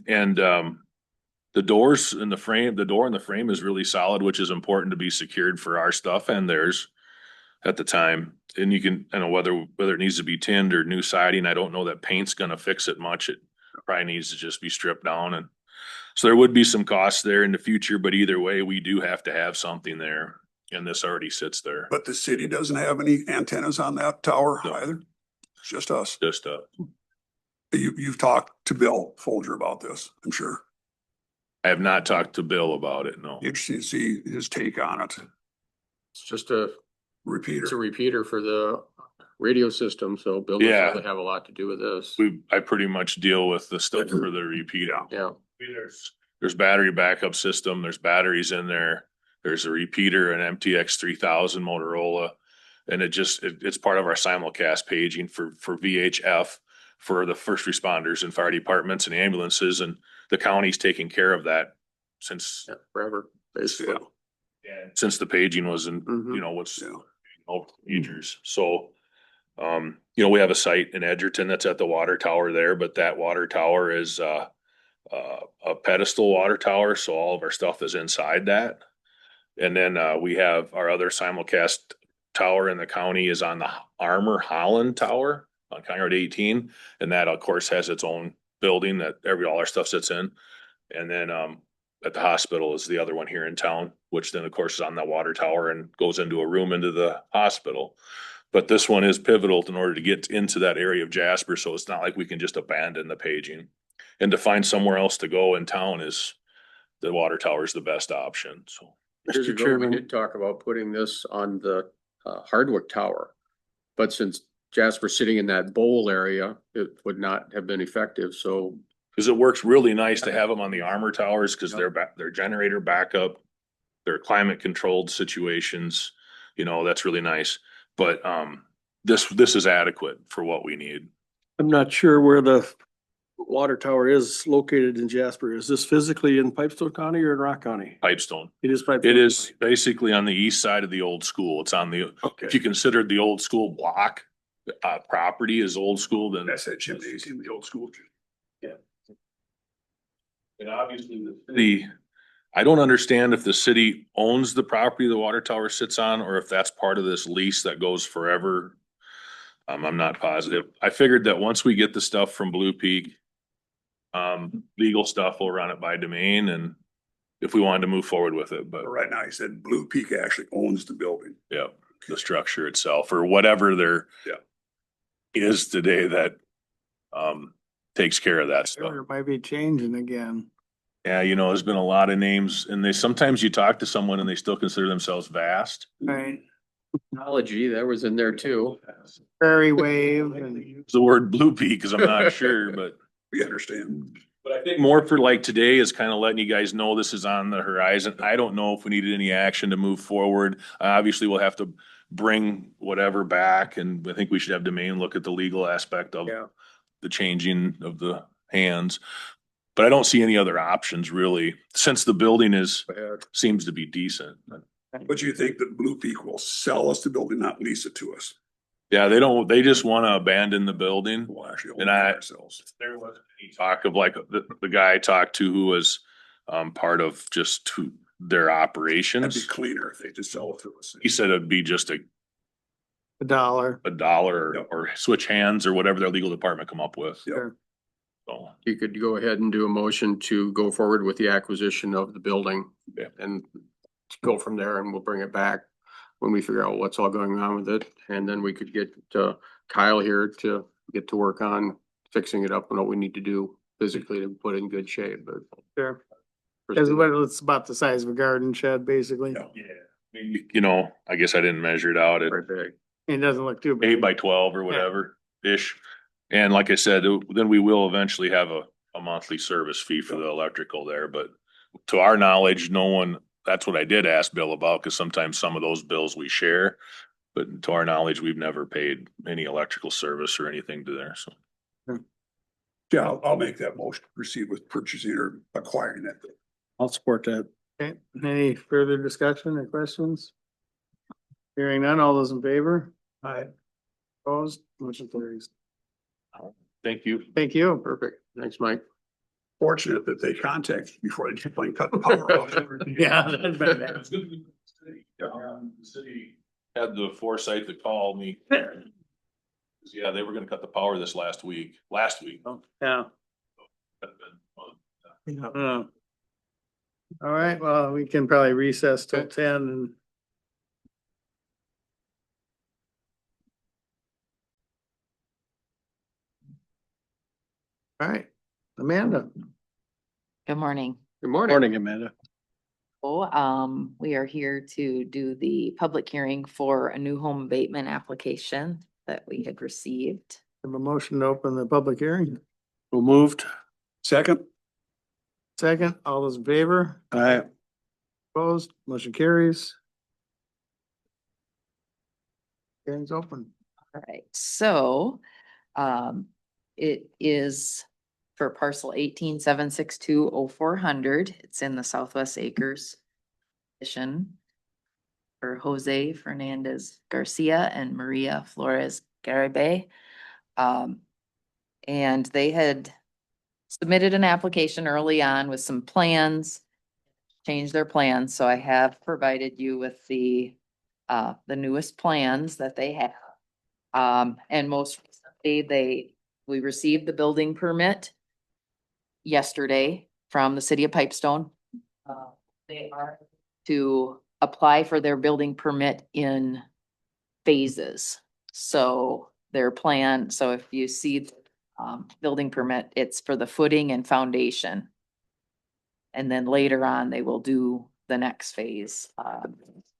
the doors in the frame, the door in the frame is really solid, which is important to be secured for our stuff and theirs at the time. And you can, I don't know whether it needs to be tinned or new siding. I don't know that paint's gonna fix it much. It probably needs to just be stripped down, and so there would be some costs there in the future, but either way, we do have to have something there, and this already sits there. But the city doesn't have any antennas on that tower No. either. It's just us. Just You've talked to Bill Folger about this, I'm sure. I have not talked to Bill about it, no. Interesting to see his take on it. It's just it's a Repeater. repeater for the radio system, so Bill doesn't Yeah. really have a lot to do with this. I pretty much deal with the stuff for the repeat. Yeah. There's battery backup system, there's batteries in there, there's a repeater, an MTX 3000 Motorola. And it's part of our simulcast paging for VHF for the first responders and fire departments and ambulances, and the county's taking care of that since, Yeah, forever, basically. since the paging was in, Mhm. you know, what's Yeah. all procedures. So, you know, we have a site in Edgerton that's at the water tower there, but that water tower is, a pedestal water tower, so all of our stuff is inside that. And then we have our other simulcast tower in the county is on the Armor Holland Tower on County Road 18. And that of course has its own building that all our stuff sits in. And then at the hospital is the other one here in town, which then of course is on the water tower and goes into a room into the hospital. But this one is pivotal in order to get into that area of Jasper, so it's not like we can just abandon the paging. And to find somewhere else to go in town is, the water tower is the best option, so. Years Mr. ago, we Chairman, did talk about putting this on the Hardwick Tower. But since Jasper's sitting in that bowl area, it would not have been effective, so. Cause it works really nice to have them on the armor towers, cause they're generator backup. They're climate controlled situations, you know, that's really nice. But this is adequate for what we need. I'm not sure where the water tower is located in Jasper. Is this physically in Pipestone County or in Rock County? Pipestone. It is Pipestone. It is basically on the east side of the old school. It's on the, Okay. if you considered the old school block, property is old school, then. That's that gymnasium, the old school gym. And obviously I don't understand if the city owns the property the water tower sits on, or if that's part of this lease that goes forever. I'm not positive. I figured that once we get the stuff from Blue Peak, legal stuff, we'll run it by domain and if we wanted to move forward with it, but But right now, he said Blue Peak actually owns the building. yeah, the structure itself or whatever there is today that, takes care of that stuff. It might be changing again. Yeah, you know, there's been a lot of names and sometimes you talk to someone and they still consider themselves vast. Right. Technology, that was in there too. Prairie Wave and The word Blue Peak, cause I'm not sure, but. We understand. But I think more for like today is kind of letting you guys know this is on the horizon. I don't know if we needed any action to move forward. Obviously, we'll have to bring whatever back and I think we should have domain look at the legal aspect of Yeah. the changing of the hands. But I don't see any other options really, since the building seems to be decent. But you think that Blue Peak will sell us the building, not lease it to us? Yeah, they just want to abandon the building. We'll actually own And it I- ourselves. There wasn't any talk of like the guy I talked to who was part of their It'd be operations. cleaner if they just sell it to us. He said it'd be just $1. $1 or switch hands or whatever their legal department come up with. Yep. Sure. So, You could go ahead and do a motion to go forward with the acquisition of the building. Yeah. And go from there and we'll bring it back when we figure out what's all going on with it. And then we could get Kyle here to get to work on fixing it up and what we need to do physically to put it in good shape, but. Sure. Because it's about the size of a garden shed, basically. Yeah. maybe, you know, I guess I didn't measure it out at Right big. It doesn't look too big. 8x12 or whatever ish. And like I said, then we will eventually have a monthly service fee for the electrical there, but to our knowledge, no one, that's what I did ask Bill about, cause sometimes some of those bills we share. But to our knowledge, we've never paid any electrical service or anything to there, so. Yeah, I'll make that motion to proceed with purchasing or acquiring that. I'll support that. Okay, any further discussion or questions? Hearing none, all those in favor? Aye. Opposed, motion carries. Thank you. Thank you. Perfect. Thanks, Mike. Fortunate that they contacted before they kept playing cut the power off. Yeah, that's been bad. The city had the foresight to call me. Yeah, they were gonna cut the power this last week. Yeah. All right, well, we can probably recess till 10 and. All right, Amanda. Good morning. Good morning. Morning, Amanda. We are here to do the public hearing for a new home abatement application that we had received. Have a motion to open the public hearing. Who moved? Second, Second, all those in favor? Aye. Opposed, motion carries. Hearing's open. All right, so it is for parcel 18,762,0400. It's in the Southwest Acres edition for Jose Fernandez Garcia and Maria Flores Garibay. And they had submitted an application early on with some plans, changed their plans, so I have provided you with the newest plans that they have. And most recently, we received the building permit yesterday from the city of Pipestone. They are to apply for their building permit in phases. So their plan, so if you see the building permit, it's for the footing and foundation. And then later on, they will do the next phase.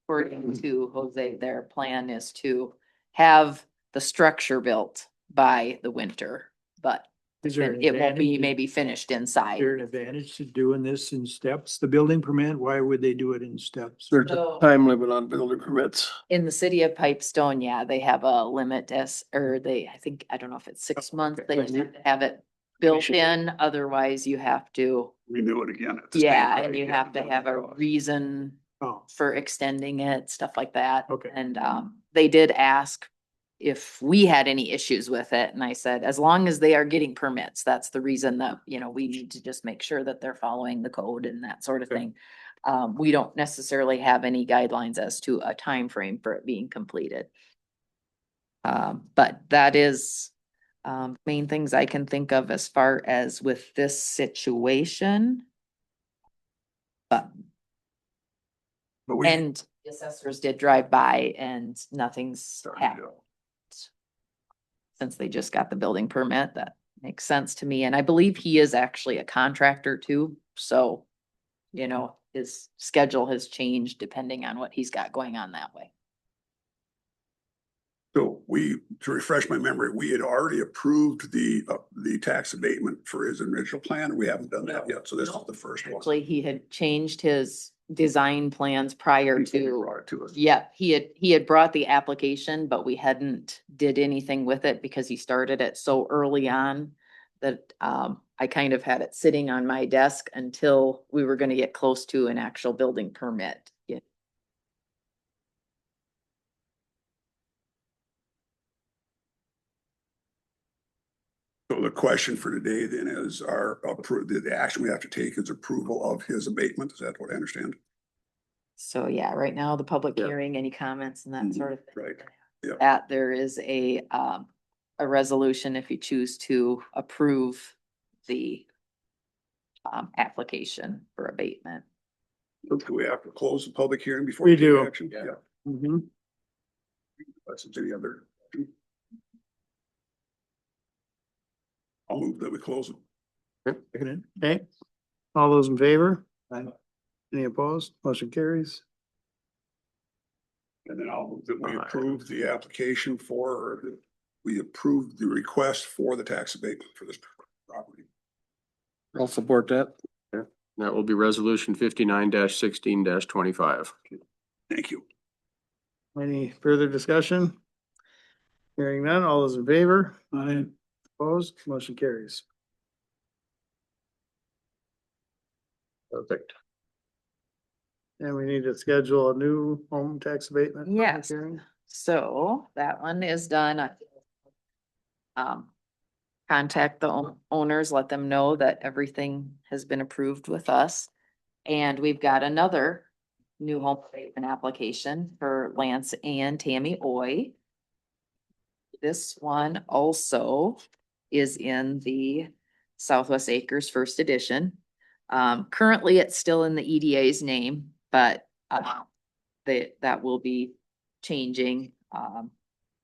According to Jose, their plan is to have the structure built by the winter, but Is there an it won't be advantage? maybe finished Is inside. there an advantage to doing this in steps? The building permit, why would they do it in steps? There's a time limit on building permits. In the city of Pipestone, yeah, they have a limit I think, I don't know if it's 6 months, they just have to have it built in, otherwise you have to, renew it again. at the same yeah, time. and you have to have a reason Oh, for extending it, stuff like that. Okay. And they did ask if we had any issues with it. And I said, as long as they are getting permits, that's the reason that, we need to just make sure that they're following the code and that sort of Okay. thing. We don't necessarily have any guidelines as to a time frame for it being completed. But that is, main things I can think of as far as with this situation. But But and the assessors did drive by and nothing's happened. Since they just got the building permit, that makes sense to me. And I believe he is actually a contractor too. So, his schedule has changed depending on what he's got going on that way. So to refresh my memory, we had already approved the tax abatement for his original plan. We haven't done that yet. So this is the first one. Actually, he had changed his design plans prior Before we to. brought it to us. Yeah, he had brought the application, but we hadn't did anything with it because he started it so early on that I kind of had it sitting on my desk until we were gonna get close to an actual building permit. Yeah. So the question for today then is the action we have to take is approval of his abatement. Is that what I understand? So yeah, right now, the public Yeah. hearing, any comments and that sort of thing. Right. Yeah. That there is a resolution if you choose to approve the application for abatement. Do we have to close the public hearing before We we take do. action? Yeah. Mhm. That's any other. I'll move that we close it. Okay, all those in favor? Any opposed? Motion carries. And then I'll move that we approve the application we approved the request for the tax abatement for this property. I'll support that. That will be resolution 59-16-25. Thank you. Any further discussion? Hearing none, all those in favor? Opposed? Motion carries. Perfect. And we need to schedule a new home tax abatement. public Yes. hearing. So that one is done. Contact the owners, let them know that everything has been approved with us. And we've got another new home abatement application for Lance and Tammy Oy. This one also is in the Southwest Acres First Edition. Currently, it's still in the EDA's name, but that will be changing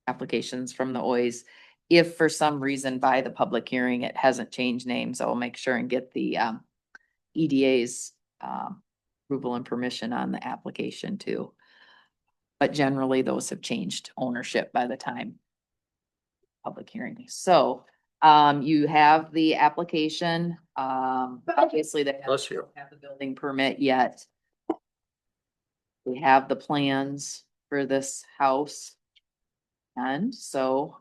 applications from the Oys. If for some reason by the public hearing, it hasn't changed names, I'll make sure and get the EDA's approval and permission on the application too. But generally, those have changed ownership by the time public hearing. So you have the application. Obviously, they Bless you. don't have the building permit yet. We have the plans for this house. And so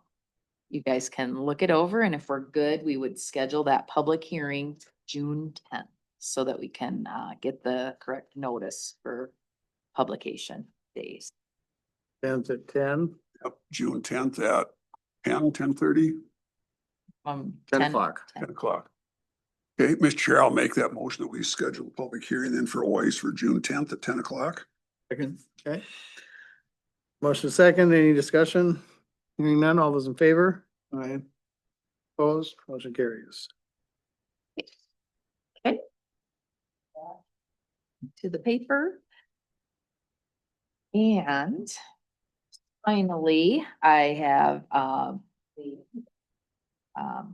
you guys can look it over, and if we're good, we would schedule that public hearing June 10th so that we can get the correct notice for publication days. 10th at 10. Yep, June 10th at 10:30. 10 o'clock. 10 o'clock. Okay, Mr. Chair, I'll make that motion that we schedule a public hearing then for Oys for June 10th at 10 o'clock. Second. Okay. Motion second, any discussion? Hearing none, all those in favor? Aye. Opposed? Motion carries. To the paper. And finally, I have the a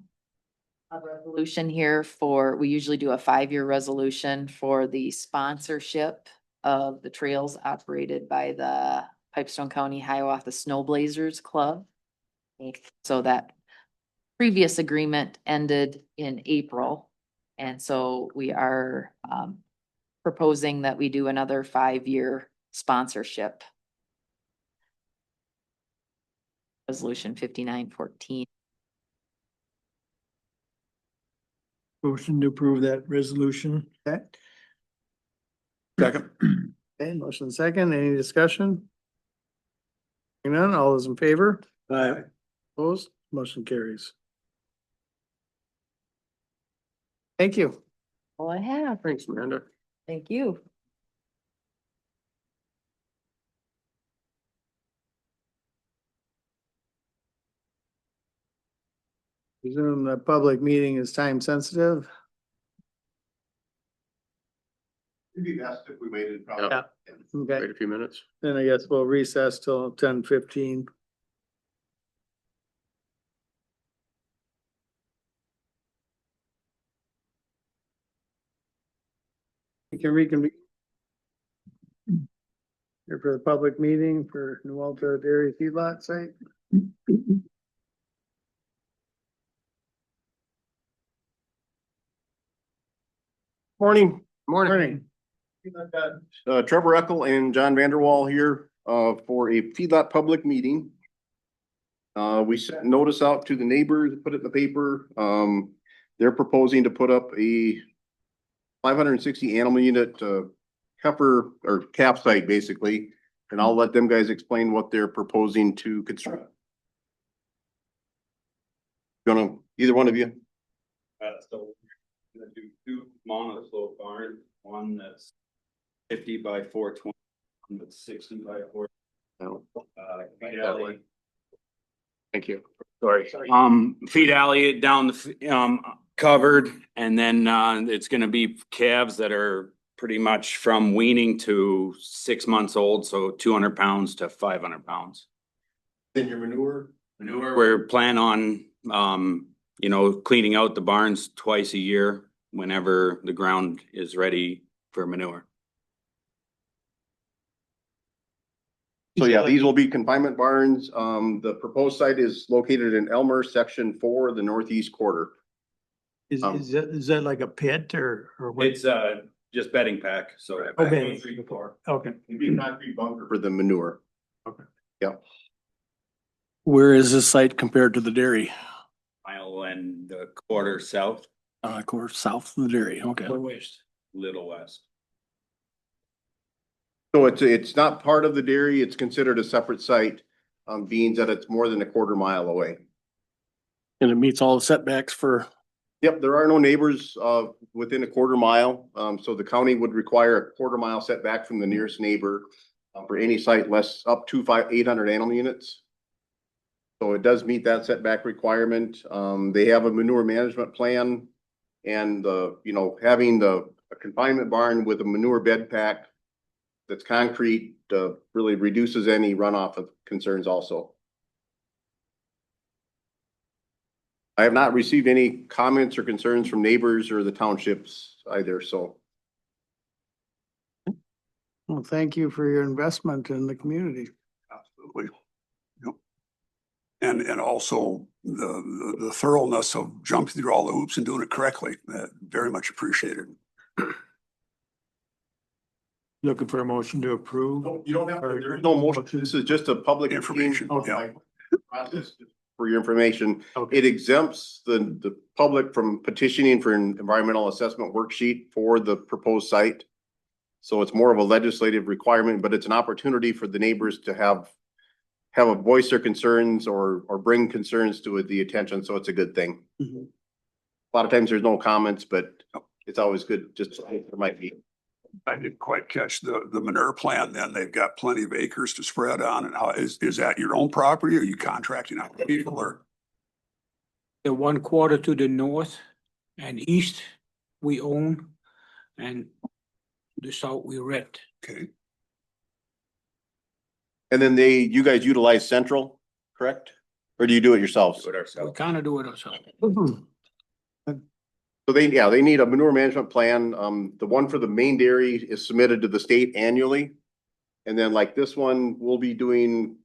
resolution here we usually do a 5-year resolution for the sponsorship of the trails operated by the Pipestone County Hiawatha Snow Blazers Club. So that previous agreement ended in April. And so we are proposing that we do another 5-year sponsorship. Resolution 5914. Motion to approve that resolution. Okay, Second. okay, motion second, any discussion? Hearing none, all those in favor? Aye. Opposed? Motion carries. Thank you. All I have. Thanks, Amanda. Thank you. Presume the public meeting is time sensitive. It'd be best if we waited probably. Yeah. Okay, Wait a few minutes. then I guess we'll recess till 10:15. We can reconvene. Here for the public meeting for New Ultra Dairy Feedlot site. Morning. Morning. Trevor Eckel and John Vanderwall here, for a feedlot public meeting. We sent notice out to the neighbors, put it in the paper. They're proposing to put up a 560 animal unit, heifer or calf site basically. And I'll let them guys explain what they're proposing to construct. Gonna, either one of you? So we're gonna do two monoslope barns, one that's 50 by 420, one that's 60 by 4. No. Feed alley. Thank you. Sorry. Feed alley down the, covered, and then, it's gonna be calves that are pretty much from weaning to 6 months old, so 200 pounds to 500 pounds. Then your manure? We're planning on, cleaning out the barns twice a year whenever the ground is ready for manure. So yeah, these will be confinement barns. The proposed site is located in Elmer, section 4, the northeast quarter. Is that like a pit or what? It's, just bedding pack, so. Oh, bedding. Okay. It'd be a concrete bunker for the manure. Okay. Yeah. Where is this site compared to the dairy? Mile and a quarter south, Of course, south of the dairy, okay. west, little west. So it's not part of the dairy. It's considered a separate site, being that it's more than a quarter mile away. And it meets all the setbacks for, Yep, there are no neighbors, within a quarter mile. So the county would require a quarter mile setback from the nearest neighbor, for any site less up to 800 animal units. So it does meet that setback requirement. They have a manure management plan, and, having a confinement barn with a manure bed pack that's concrete, really reduces any runoff of concerns also. I have not received any comments or concerns from neighbors or the townships either, so. Well, thank you for your investment in the community. Absolutely. Yep. And also the thoroughness of jumping through all the hoops and doing it correctly, very much appreciated. Looking for a motion to approve? You don't have to, there's no motion. This is just a public Information, yeah. process for your information. Okay. It exempts the public from petitioning for an environmental assessment worksheet for the proposed site. So it's more of a legislative requirement, but it's an opportunity for the neighbors to have a voice their concerns or bring concerns to the attention. So it's a good thing. Mhm. A lot of times there's no comments, but it's always good just to think there might be. I didn't quite catch the manure plan then. They've got plenty of acres to spread on. And how is that your own property or are you contracting out to people or? The 1/4 to the north and east we own, and the south we rent. Okay, And then you guys utilize Central, correct? Or do you do it yourselves? Do it We ourselves. kind of do it ourselves. So they need a manure management plan. The one for the main dairy is submitted to the state annually. And then like this one, we'll be doing,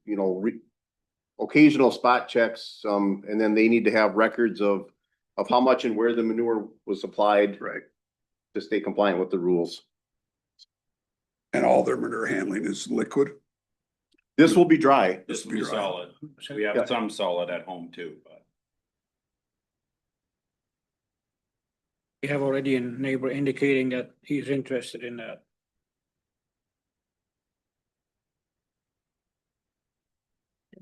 occasional spot checks. And then they need to have records of how much and where the manure was supplied. right. To stay compliant with the rules. And all their manure handling is liquid? This will be dry. This will be solid. We Yeah. have some solid at home too, but. We have already a neighbor indicating that he's interested in that.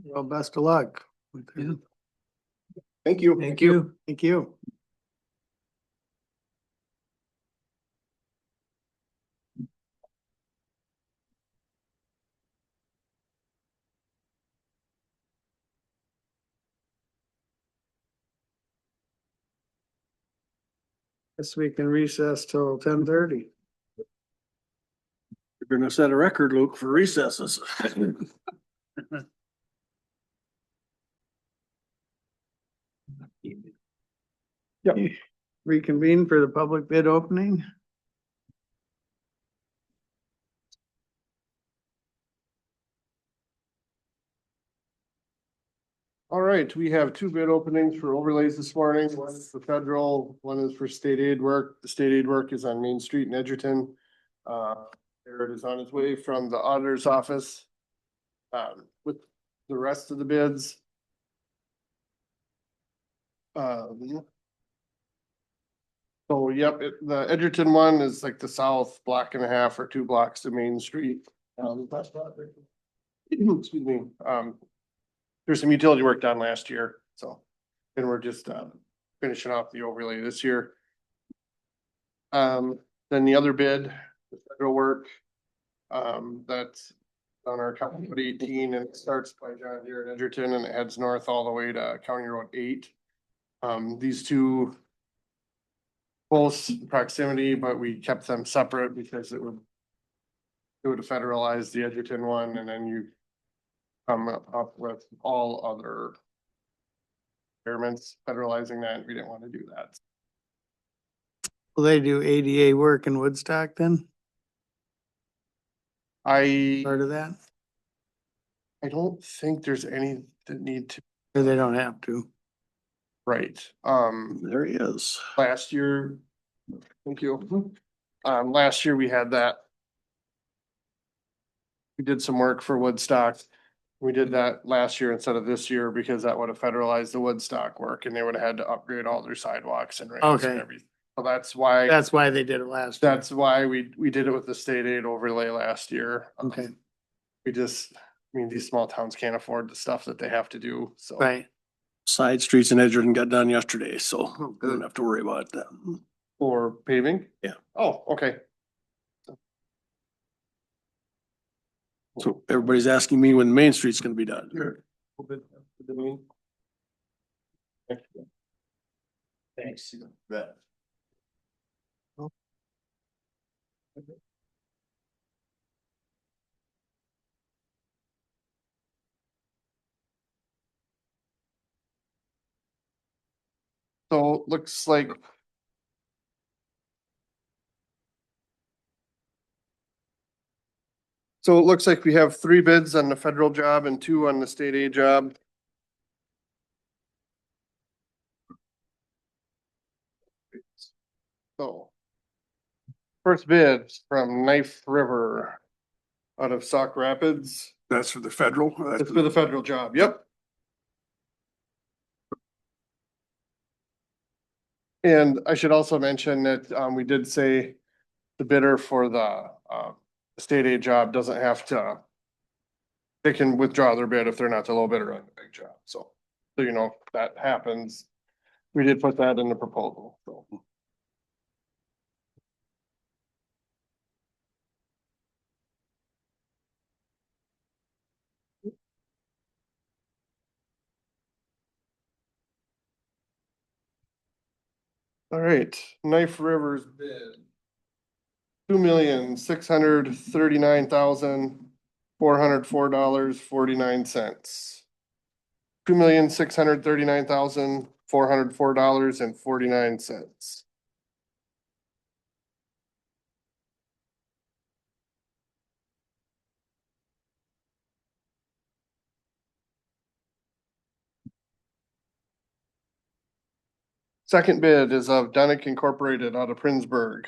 Well, best of luck. Thank you. Thank you. Thank you. Guess we can recess till 10:30. You're gonna set a record, Luke, for recesses. Reconvene for the public bid opening. All right, we have two bid openings for overlays this morning. One is for federal, one is for state aid work. The state aid work is on Main Street in Edgerton. There it is on its way from the auditor's office. With the rest of the bids. So yep, the Edgerton one is like the south block and a half or 2 blocks to Main Street. Excuse me, there's some utility work done last year, so. And we're just finishing off the overlay this year. Then the other bid, the federal work. That's on our County Road 18 and it starts by John Deere in Edgerton and it heads north all the way to County Road 8. These two close proximity, but we kept them separate because it would federalize the Edgerton one and then you come up with all other experiments federalizing that. We didn't want to do that. Will they do ADA work in Woodstock then? Part of that? I don't think there's any that need to, Or they don't have to? right, There he is. last year. Thank you. Last year we had that. We did some work for Woodstock. We did that last year instead of this year because that would have federalized the Woodstock work and they would have had to upgrade all their sidewalks and ramps and Okay. everything. So that's why, That's why they did it last year. that's why we did it with the state aid overlay last year. Okay, We just, I mean, these small towns can't afford the stuff that they have to do, so. right. Side streets in Edgerton got done yesterday, so we don't have to worry about that. For paving? Yeah. Oh, okay. So everybody's asking me when Main Street's gonna be done. Thanks. So looks like. So it looks like we have 3 bids on the federal job and 2 on the state aid job. So. First bid from Knife River out of Sauk Rapids. That's for the federal. That's for the federal job, yep. And I should also mention that we did say the bidder for the state aid job doesn't have to. They can withdraw their bid if they're not the low bidder on the big job, so you know, if that happens. We did put that in the proposal, so. All right, Knife River's bid. $2,639,404.49. $2,639,404.49. Second bid is of Dunick Incorporated out of Prinsburg.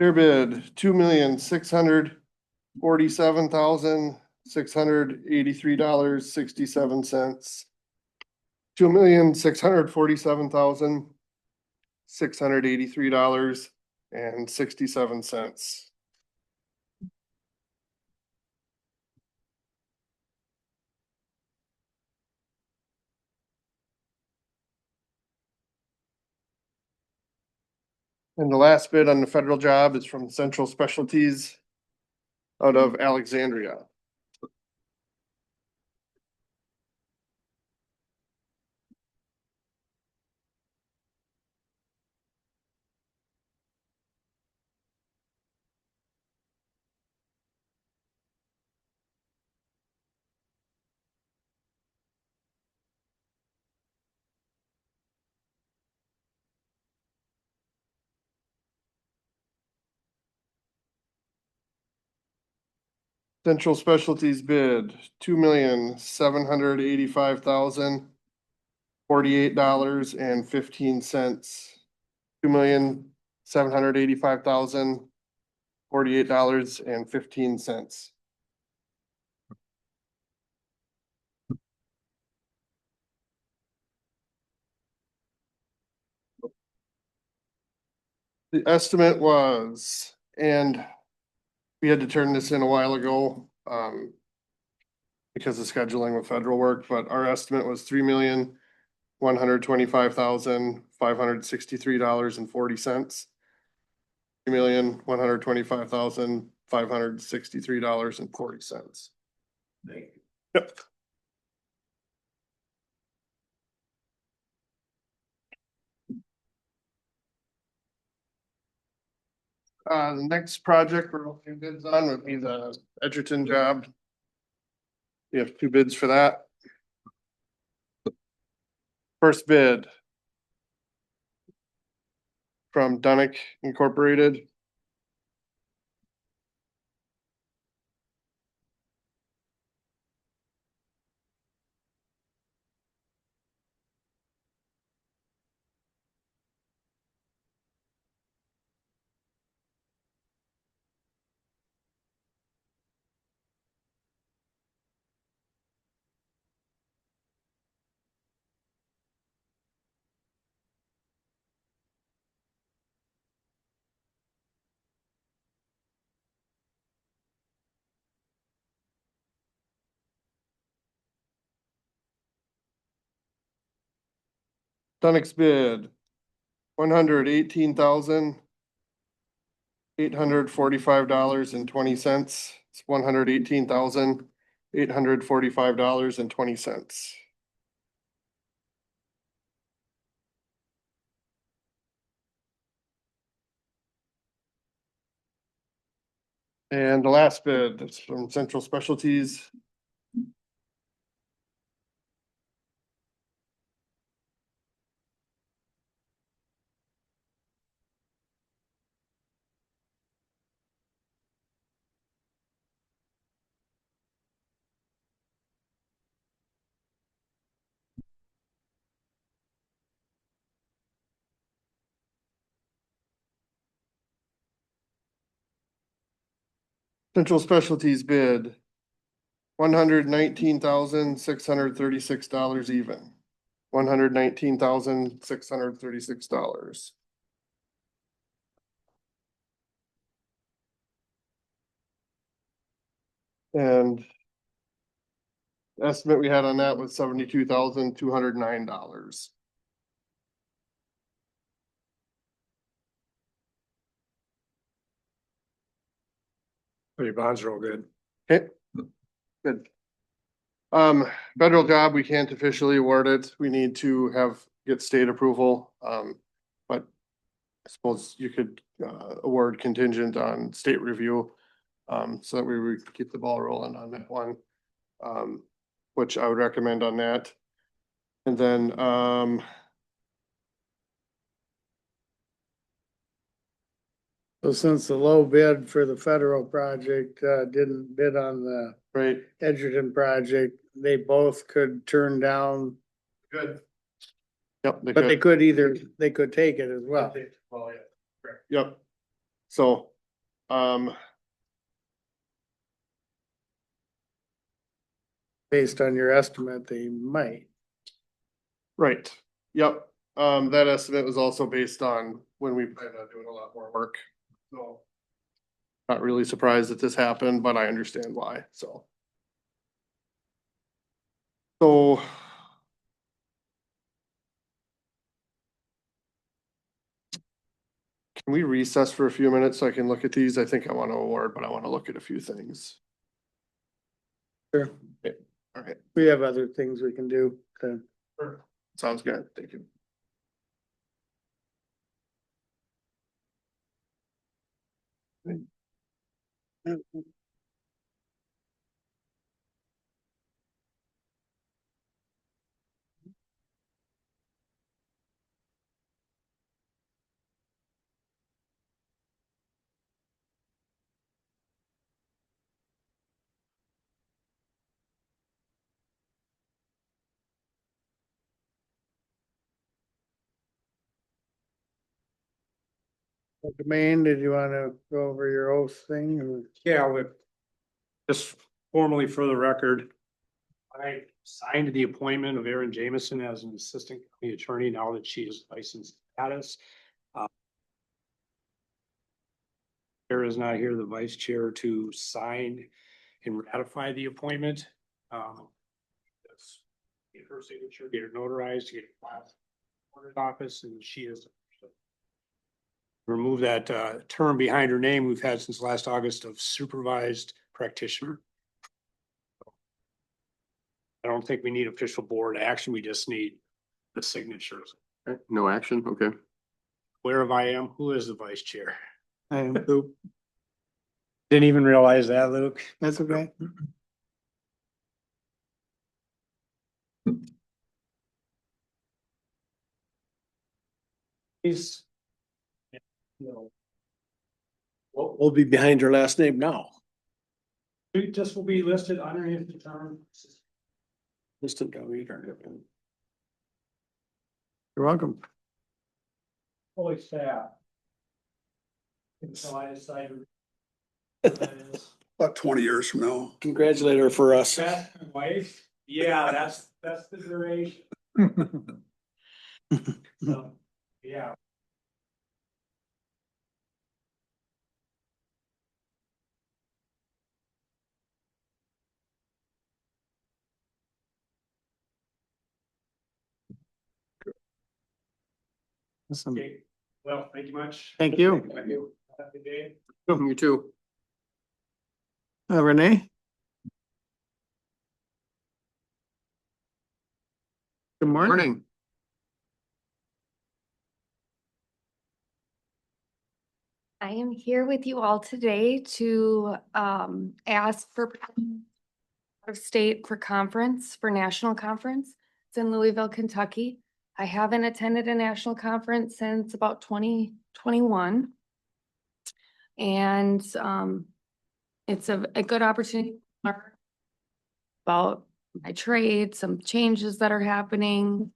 Clear bid, $2,647,683.67. $2,647,683.67. And the last bid on the federal job is from Central Specialties out of Alexandria. Central Specialties bid, $2,785,048.15. $2,785,048.15. The estimate was, and we had to turn this in a while ago, because of scheduling with federal work, but our estimate was $3,125,563.40. $3,125,563.40. Yep. The next project we're opening bids on would be the Edgerton job. We have two bids for that. First bid from Dunick Incorporated. Dunick's bid, $118,845.20. It's $118,845.20. And the last bid, that's from Central Specialties. Central Specialties bid, $119,636 even. $119,636. And the estimate we had on that was $72,209. Your bonds are all good. Okay, good. Federal job, we can't officially award it. We need to get state approval. But I suppose you could, award contingent on state review. So that we would keep the ball rolling on that one. Which I would recommend on that. And then, So since the low bid for the federal project, didn't bid on the right, Edgerton project, they both could turn down, good. Yep, but they could take it as well. Yep. So Based on your estimate, they might. Right, yep, that estimate was also based on when we planned on doing a lot more work, so. Not really surprised that this happened, but I understand why, so. So. Can we recess for a few minutes so I can look at these? I think I want to award, but I want to look at a few things. Sure. Okay, all right, We have other things we can do to. sounds good, thank you. Domain, did you wanna go over your oath thing or? Yeah, just formally for the record, I signed the appointment of Erin Jamison as an assistant county attorney now that she is licensed status. Chair is not here, the vice chair to sign and ratify the appointment. That's get her signature, get it notarized, get it filed in the coroner's office, and she is. Remove that term behind her name we've had since last August of supervised practitioner. I don't think we need official board action, we just need the signatures. Okay, no action, okay. Where I am, who is the vice chair? I am Luke. Didn't even realize that, Luke. That's okay. He's. We'll be behind your last name now. This will be listed underneath the term. Assistant county attorney. You're welcome. Fully staffed. So I decided. About 20 years from now. Congratulate her for us. Wife, yeah, that's the duration. So, yeah. Awesome. Okay, well, thank you much. Thank you. Thank you. Have a good day. You too. Renee? Good morning. Morning. I am here with you all today to ask for out of state for conference, for national conference. It's in Louisville, Kentucky. I haven't attended a national conference since about 2021. And it's a good opportunity to learn about my trade, some changes that are happening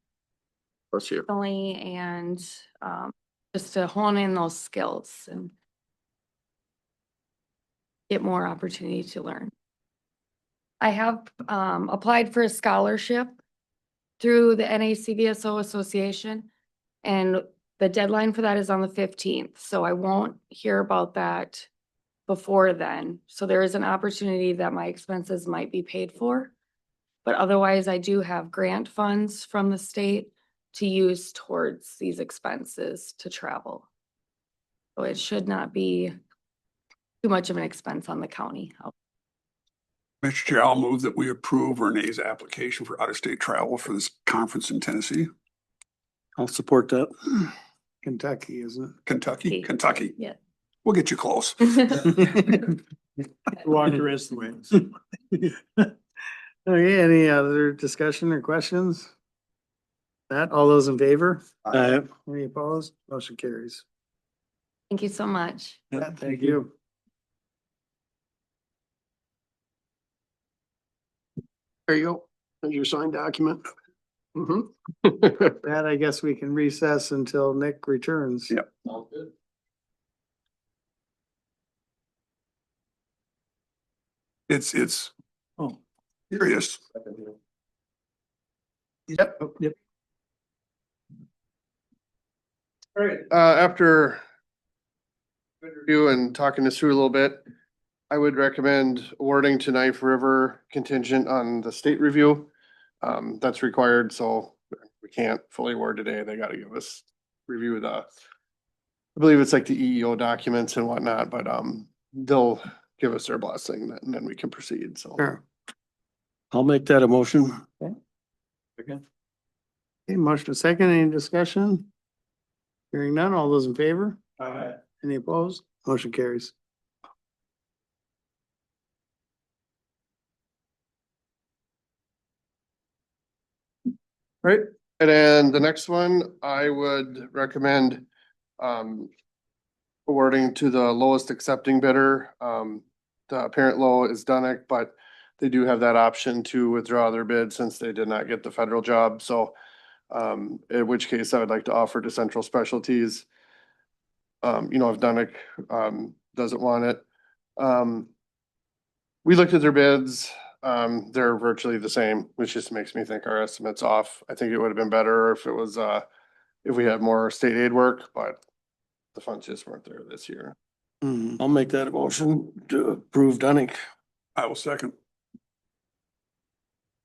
Bless you. recently, and just to hone in those skills and get more opportunity to learn. I have applied for a scholarship through the NACDSO Association, and the deadline for that is on the 15th, so I won't hear about that before then. So there is an opportunity that my expenses might be paid for. But otherwise, I do have grant funds from the state to use towards these expenses to travel. So it should not be too much of an expense on the county. Mr. Chair, I'll move that we approve Renee's application for out-of-state travel for this conference in Tennessee. I'll support that. Kentucky, isn't Kentucky. Yeah. We'll get you close. it? Walker is the way. Okay, any other discussion or questions? That, all those in favor? Any opposed? Motion carries. Thank you so much. Yeah, thank you. There you go. There's your signed document. Mhm. That, I guess we can recess until Nick returns. Yep. All good. It's Oh. serious. Yep. All right, after review and talking this through a little bit, I would recommend awarding to Knife River contingent on the state review. That's required, so we can't fully award today. They gotta give us review the, I believe it's like the EEO documents and whatnot, but, they'll give us their blessing and then we can proceed, so. Sure. I'll make that a motion. Okay, motion a second, any discussion? Hearing none, all those in favor? Any opposed? Motion carries. Right, and then the next one, I would recommend, awarding to the lowest accepting bidder. The parent low is Dunick, but they do have that option to withdraw their bid since they did not get the federal job, so. In which case I would like to offer to Central Specialties. You know, if Dunick, doesn't want it. We looked at their bids, they're virtually the same, which just makes me think our estimate's off. I think it would have been better if it was, if we had more state aid work, but the funds just weren't there this year. I'll make that a motion to approve Dunick. I will second.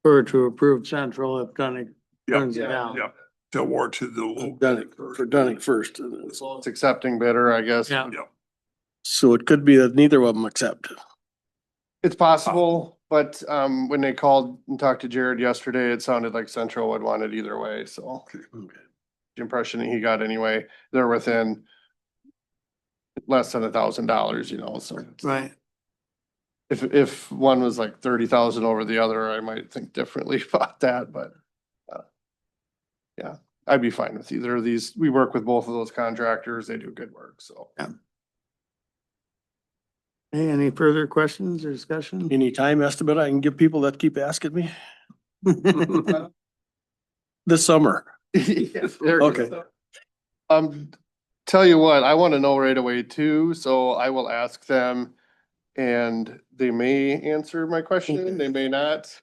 Or to approve Central if Dunick Yep, turns it down. yep. To award to the low. Dunick, for Dunick first. It's accepting bidder, I guess. Yeah. Yep. So it could be that neither of them accept. It's possible, but, when they called and talked to Jared yesterday, it sounded like Central would want it either way, so. The impression that he got anyway, they're within less than $1,000, you know, so. Right, If one was like 30,000 over the other, I might think differently about that, but. Yeah, I'd be fine with either of these. We work with both of those contractors. They do good work, so. Hey, any further questions or discussion? Any time estimate I can give people that keep asking me? This summer. Okay. Tell you what, I want to know right away too, so I will ask them. And they may answer my question, they may not.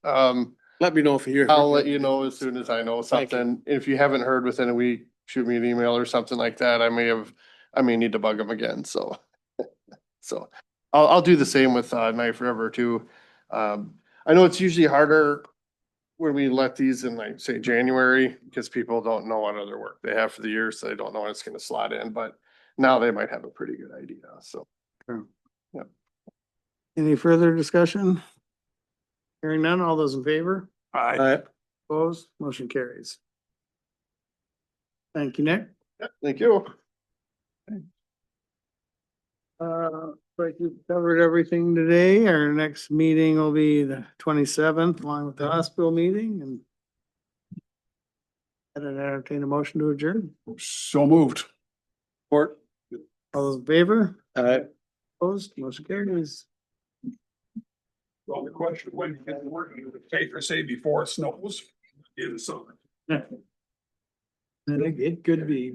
Let me know if you hear. I'll let you know as soon as I know Thank you. something. If you haven't heard within a week, shoot me an email or something like that. I may need to bug them again, so. So I'll do the same with Knife River too. I know it's usually harder when we let these in like, say, January, because people don't know what other work they have for the year, so they don't know when it's gonna slot in, but now they might have a pretty good idea, so. Any further discussion? Hearing none, all those in favor? Aye. Opposed? Motion carries. Thank you, Nick. Thank you. Like we've covered everything today. Our next meeting will be the 27th, along with the hospital meeting, and I'd entertain a motion to adjourn. So moved. All those in favor? Aye. Opposed? Motion carries. Well, the question, when you get to work, you would say before it snows in the summer. I think it could be,